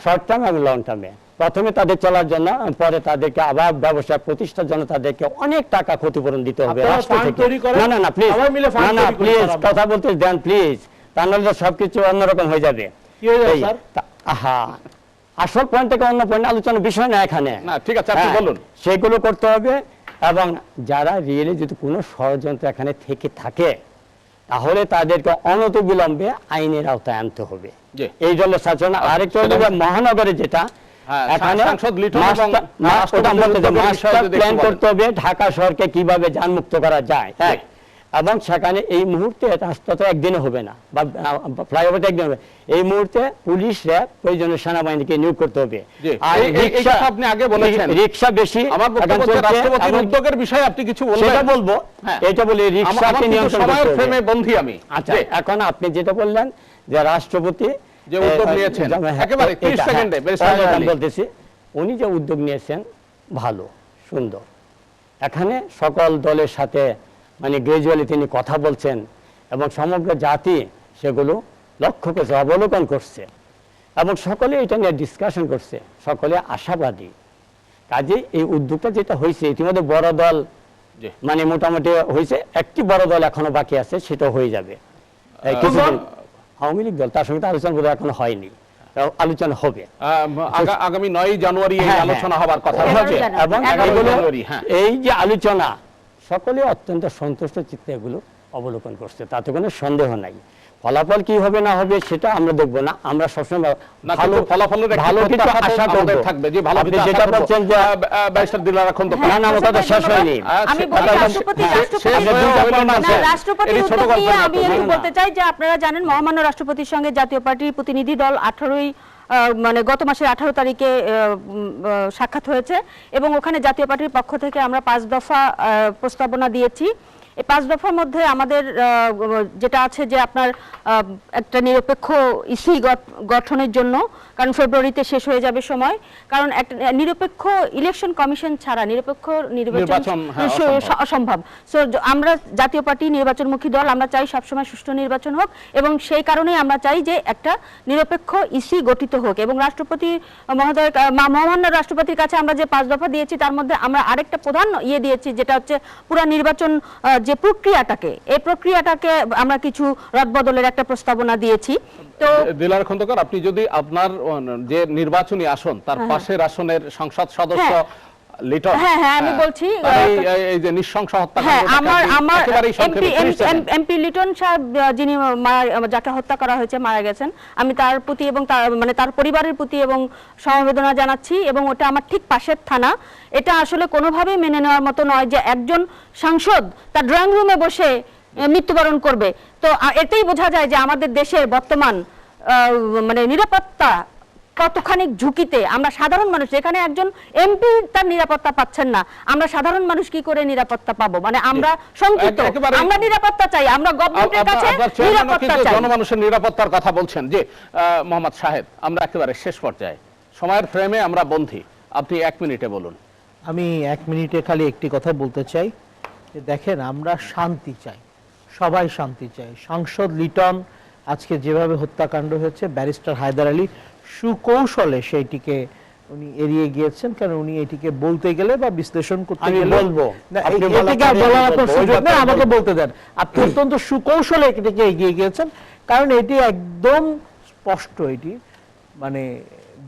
শর্ট টার্ম এবং লং টার্মে। প্রথমে তাদের চলার জন্য, পরে তাদেরকে আবার ব্যবসা প্রতিষ্ঠার জন্য তাদেরকে অনেক টাকা ক্ষতিপূরণ দিতে হবে আপনারা রাষ্ট্র ফান্ড থেকে। তৈরি করেন, না না না প্লিজ, সবাই মিলে ফান্ড না না তৈরি করি প্লিজ, তারা। কথা বলতে দেন প্লিজ, তা নাহলে সবকিছু অন্যরকম হয়ে যাবে। কি হয়ে যাবে এই, স্যার? আহা, আসল পয়েন্ট থেকে অন্য পয়েন্ট আলোচনার বিষয় না এখানে। না, ঠিক আছে, আপনি হ্যাঁ, বলুন। সেগুলো করতে হবে। এবং যারা রিয়েলি যদি কোনো ষড়যন্ত্র এখানে থেকে থাকে, তাহলে তাদেরকে অনতিবিলম্বে আইনের আওতায় আনতে হবে। জি। এই জন্য শাসন। আরেকটা হলো যে মহানগরে যেটা হ্যাঁ, এখানে সাংসদ লিটন এবং মাস্টার বিষয়ে যদি প্ল্যান একটু বলেন। করতে হবে ঢাকা শহরকে কিভাবে যানমুক্ত করা যায়। হ্যাঁ, এবং সেখানে এই মুহূর্তে রাস্তা তো একদিনে হবে না, বা ফ্লাইওভারটা একদিন হবে। এই মুহূর্তে পুলিশ, র্যাব, প্রয়োজনীয় সেনাবাহিনীকে নিয়োগ করতে হবে। জি, আর এই কথা আপনি আগে বলেছেন। রিক্সা বেশি, আমার বক্তব্য হচ্ছে রাষ্ট্রপতির উদ্যোগের বিষয়ে আপনি কিছু বলবেন। সেটা বলবো। হ্যাঁ। এটা বলি আমার রিক্সাকে কিন্তু নিয়ন্ত্রণ সময়ের করতে হবে। ফ্রেমে বন্ধি আমি। আচ্ছা, জি। এখন আপনি যেটা বললেন যে রাষ্ট্রপতি যে উদ্যোগ নিয়েছেন, একেবারে 30 সেকেন্ডে, বেশ আমি বলতেছি, উনি যে উদ্যোগ নিয়েছেন ভালো, সুন্দর। এখানে সকল দলের সাথে মানে গ্রাজুয়ালি তিনি কথা বলছেন এবং সমগ্র জাতি সেগুলো লক্ষ্য করছে, অবলোকন করছে এবং সকলে এটা নিয়ে ডিসকাশন করছে, সকলে আশাবাদী। কাজে এই উদ্যোগটা যেটা হয়েছে, ইতিমধ্যে বড় দল জি। মানে মোটামুটি হয়েছে, একটি বড় দল এখনো বাকি আছে, সেটা হয়ে যাবে। কিছুদিন আওয়ামী লীগ দল, তার সঙ্গে তো আলোচনা বোধহয় এখনো হয়নি, আলোচনা হবে। আগামী 9 জানুয়ারি এই হ্যাঁ, আলোচনা হবার কথা হ্যাঁ, রয়েছে। হ্যাঁ, এবং 11 এগুলো জানুয়ারি, হ্যাঁ। এই যে আলোচনা সকলে অত্যন্ত সন্তুষ্ট চিত্তে এগুলো অবলোকন করছে, তাতে কোনো সন্দেহ নাই। ফলাফল কি হবে না হবে সেটা আমরা দেখবো না, আমরা সবসময় না, ভালো কিন্তু ফলাফলের একটি ভালো কিছু প্রত্যাশা তো আশা আমাদের করব। থাকবে, যে ভালো আপনি কিছু আশা যেটা করব। বলছেন যে ব্যারিস্টার দিলারা খন্দকার। না না, আমার কথা শেষ হয়নি। আমি বলি রাষ্ট্রপতির উদ্যোগ নিয়ে আমি একটু বলতে চাই যে আপনারা জানেন মহামান্য রাষ্ট্রপতির সঙ্গে জাতীয় পার্টির প্রতিনিধি দল 18ই মানে গত মাসের 18 তারিখে সাক্ষাৎ হয়েছে এবং ওখানে জাতীয় পার্টির পক্ষ থেকে আমরা 5 দফা প্রস্তাবনা দিয়েছি। এই 5 দফার মধ্যে আমাদের যেটা আছে যে আপনার একটা নিরপেক্ষ ইসি গঠনের জন্য, কারণ ফেব্রুয়ারিতে শেষ হয়ে যাবে সময়, কারণ একটা নিরপেক্ষ ইলেকশন কমিশন ছাড়া নিরপেক্ষ নির্বাচন অসম্ভব। সো আমরা জাতীয় পার্টি নির্বাচনমুখী দল, আমরা চাই সবসময় সুষ্ঠু নির্বাচন হোক এবং সেই কারণেই আমরা চাই যে একটা নিরপেক্ষ ইসি গঠিত হোক। এবং রাষ্ট্রপতি মহোদয়, মহামান্য রাষ্ট্রপতির কাছে আমরা যে 5 দফা দিয়েছি তার মধ্যে আমরা আরেকটা প্রধান দিয়েছি, যেটা হচ্ছে পুরো নির্বাচন যে প্রক্রিয়াটাকে, এই প্রক্রিয়াটাকে আমরা কিছু রদবদলের একটা প্রস্তাবনা দিয়েছি। তো দিলারা খন্দকার, আপনি যদি আপনার যে নির্বাচনী আসন তার পাশের আসনের সংসদ সদস্য লিটন, হ্যাঁ হ্যাঁ আমি বলছি এই যে নৃশংস হত্যাকাণ্ড, হ্যাঁ আমার এমপি লিটন সাহেব যিনি যাকে হত্যা করা হয়েছে, মারা গেছেন, আমি তার প্রতি এবং তার পরিবারের প্রতি এবং সমবেদনা জানাচ্ছি। এবং ওটা আমার ঠিক পাশের থানা। এটা আসলে কোনোভাবেই মেনে নেওয়ার মতো নয় যে একজন সাংসদ তার ড্রয়িং রুমে বসে মৃত্যুবরণ করবে। তো এতেই বোঝা যায় যে আমাদের দেশের বর্তমান মানে নিরাপত্তা কতখানি ঝুঁকিতে। আমরা সাধারণ মানুষ, এখানে একজন এমপি তার নিরাপত্তা পাচ্ছেন না, আমরা সাধারণ মানুষ কি করে নিরাপত্তা পাবো? মানে আমরা শঙ্কিত, আমরা নিরাপত্তা চাই, আমরা গভর্নমেন্টের কাছে নিরাপত্তা চাই। জনমানুষের নিরাপত্তার কথা বলছেন যে মোহাম্মদ সাহেব, আমরা একেবারে শেষ পর্যায়ে, সময়ের ফ্রেমে আমরা বন্ধি, আপনি 1 মিনিটে বলুন। আমি 1 মিনিটে খালি একটি কথা বলতে চাই যে দেখেন আমরা শান্তি চাই, সবাই শান্তি চাই। সাংসদ লিটন আজকে যেভাবে হত্যাকাণ্ড হয়েছে, ব্যারিস্টার হায়দার আলী সুকৌশলে সেইটিকে উনি এড়িয়ে গিয়েছেন, কারণ উনি এটিকে বলতে গেলে বা বিশ্লেষণ করতে আমি গেলে বলবো, না, আপনি এটিকে আর বলার বলার পরে কোনো আমি সুযোগ বলবো। নেই, আমাকে বলতে দেন। আপনি অত্যন্ত সুকৌশলে এটিকে এগিয়ে গিয়েছেন, কারণ এটি একদম স্পষ্ট, এটি মানে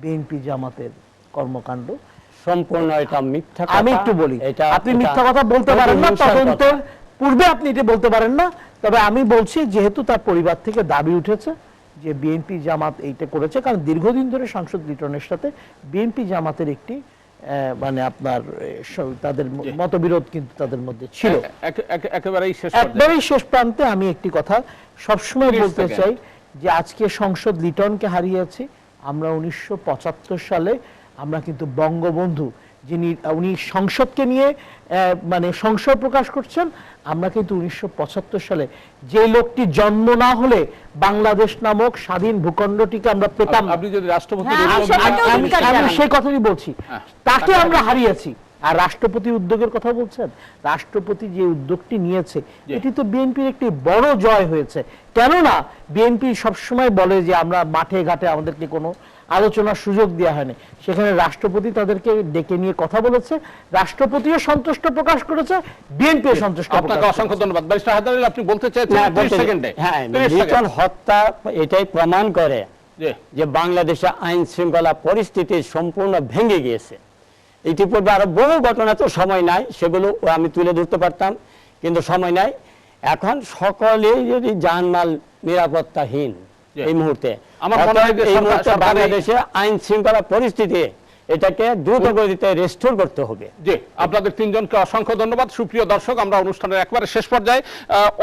বিএনপি জামাতের কর্মকাণ্ড। সম্পূর্ণ এটা মিথ্যা কথা। আমি একটু বলি, এটা আপনি মিথ্যা কথা বলতে পারেন না, তদন্তের পূর্বে আপনি এটা বলতে পারেন না। তবে আমি বলছি, যেহেতু তার পরিবার থেকে দাবি উঠেছে যে বিএনপি জামাত এইটা করেছে, কারণ দীর্ঘদিন ধরে সাংসদ লিটনের সাথে বিএনপি জামাতের একটি মানে আপনার তাদের মতবিরোধ কিন্তু তাদের মধ্যে ছিল। একবারেই শেষ প্রান্তে আমি একটি কথা সবসময় বলতে চাই, যে আজকে সংসদ লিটনকে হারিয়েছি আমরা 1975 সালে। আমরা কিন্তু বঙ্গবন্ধু, যিনি উনি সংসদকে নিয়ে মানে সংশয় প্রকাশ করছেন, আমরা কিন্তু 1975 সালে যে লোকটি জন্ম না হলে বাংলাদেশ নামক স্বাধীন ভূখণ্ডটিকে আমরা পেতাম। আপনি যদি রাষ্ট্রপতি, আমি সেই কথাই বলছি, তাকে আমরা হারিয়েছি। আর রাষ্ট্রপতি উদ্যোগের কথা বলছেন, রাষ্ট্রপতি যে উদ্যোগটি নিয়েছে এটি তো বিএনপির একটি বড় জয় হয়েছে। কেননা বিএনপি সবসময় বলে যে আমরা মাঠে ঘাটে আমাদেরকে কোনো আলোচনার সুযোগ দেওয়া হয়নি, সেখানে রাষ্ট্রপতি তাদেরকে ডেকে নিয়ে কথা বলেছে, রাষ্ট্রপতিও সন্তুষ্ট প্রকাশ করেছে, বিএনপিও সন্তুষ্ট। আপনাকে অসংখ্য ধন্যবাদ। ব্যারিস্টার হায়দার আলী, আপনি বলতে চাইছেন 30 সেকেন্ডে? হ্যাঁ, লিটন হত্যা এটাই প্রমাণ করে যে বাংলাদেশে আইন শৃঙ্খলা পরিস্থিতি সম্পূর্ণ ভেঙে গিয়েছে। ইতিপূর্বে আরো বহু ঘটনা, তো সময় নাই সেগুলো আমি তুলে ধরতে পারতাম, কিন্তু সময় নাই। এখন সকলেই যদি জানমাল নিরাপত্তাহীন এই মুহূর্তে, আমার মনে হয় যে বাংলাদেশে আইন শৃঙ্খলা পরিস্থিতি এটাকে দ্রুত গতিতে রেস্টোর করতে হবে। জি, আপনাদের তিনজনকে অসংখ্য ধন্যবাদ। সুপ্রিয় দর্শক, আমরা অনুষ্ঠানের একবারে শেষ পর্যায়ে,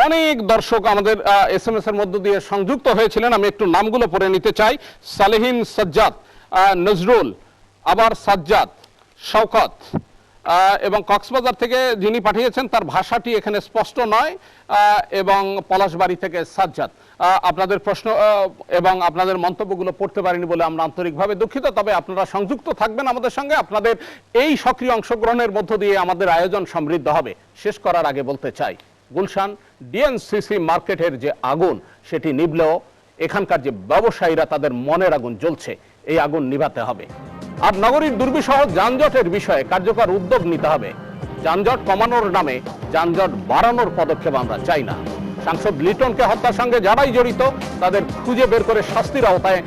অনেক দর্শক আমাদের SMS এর মধ্য দিয়ে সংযুক্ত হয়েছিলেন। আমি একটু নামগুলো পড়ে নিতে চাই। সালেহিন সাজ্জাদ, নজরুল, আবার সাজ্জাদ, শওকত, এবং কক্সবাজার থেকে যিনি পাঠিয়েছেন তার ভাষাটি এখানে স্পষ্ট নয়, এবং পলাশবাড়ি থেকে সাজ্জাদ। আপনাদের প্রশ্ন এবং আপনাদের মন্তব্যগুলো পড়তে পারিনি বলে আমরা আন্তরিকভাবে দুঃখিত। তবে আপনারা সংযুক্ত থাকবেন আমাদের সঙ্গে, আপনাদের এই সক্রিয় অংশগ্রহণের মধ্য দিয়ে আমাদের আয়োজন সমৃদ্ধ হবে। শেষ করার আগে বলতে চাই, গুলশান ডিএনসিসি মার্কেটের যে আগুন সেটি নিভলেও এখানকার যে ব্যবসায়ীরা তাদের মনের আগুন জ্বলছে, এই আগুন নিভাতে হবে। আর নগরীর দুর্বিষহ যানজটের বিষয়ে কার্যকর উদ্যোগ নিতে হবে। যানজট কমানোর নামে যানজট বাড়ানোর পদক্ষেপ আমরা চাই না। সাংসদ লিটনকে হত্যার সঙ্গে যারাই জড়িত তাদের খুঁজে বের করে শাস্তির আওতায়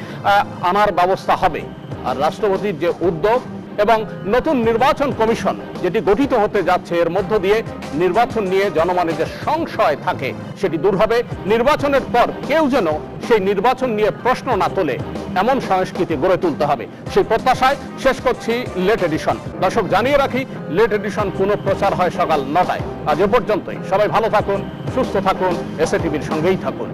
আনার ব্যবস্থা হবে। আর রাষ্ট্রপতির যে উদ্যোগ এবং নতুন নির্বাচন কমিশন যেটি গঠিত হতে যাচ্ছে, এর মধ্য দিয়ে নির্বাচন নিয়ে জনমনে যে সংশয় থাকে সেটি দূর হবে। নির্বাচনের পর কেউ যেন সেই নির্বাচন নিয়ে প্রশ্ন না তোলে, এমন সংস্কৃতি গড়ে তুলতে হবে। সেই প্রত্যাশায় শেষ করছি লেট এডিশন। দর্শক, জানিয়ে রাখি, লেট এডিশন পুনঃপ্রচার হয় সকাল 9টায়। আজ এ পর্যন্তই। সবাই ভালো থাকুন, সুস্থ থাকুন, এসএ টিভির সঙ্গেই থাকুন।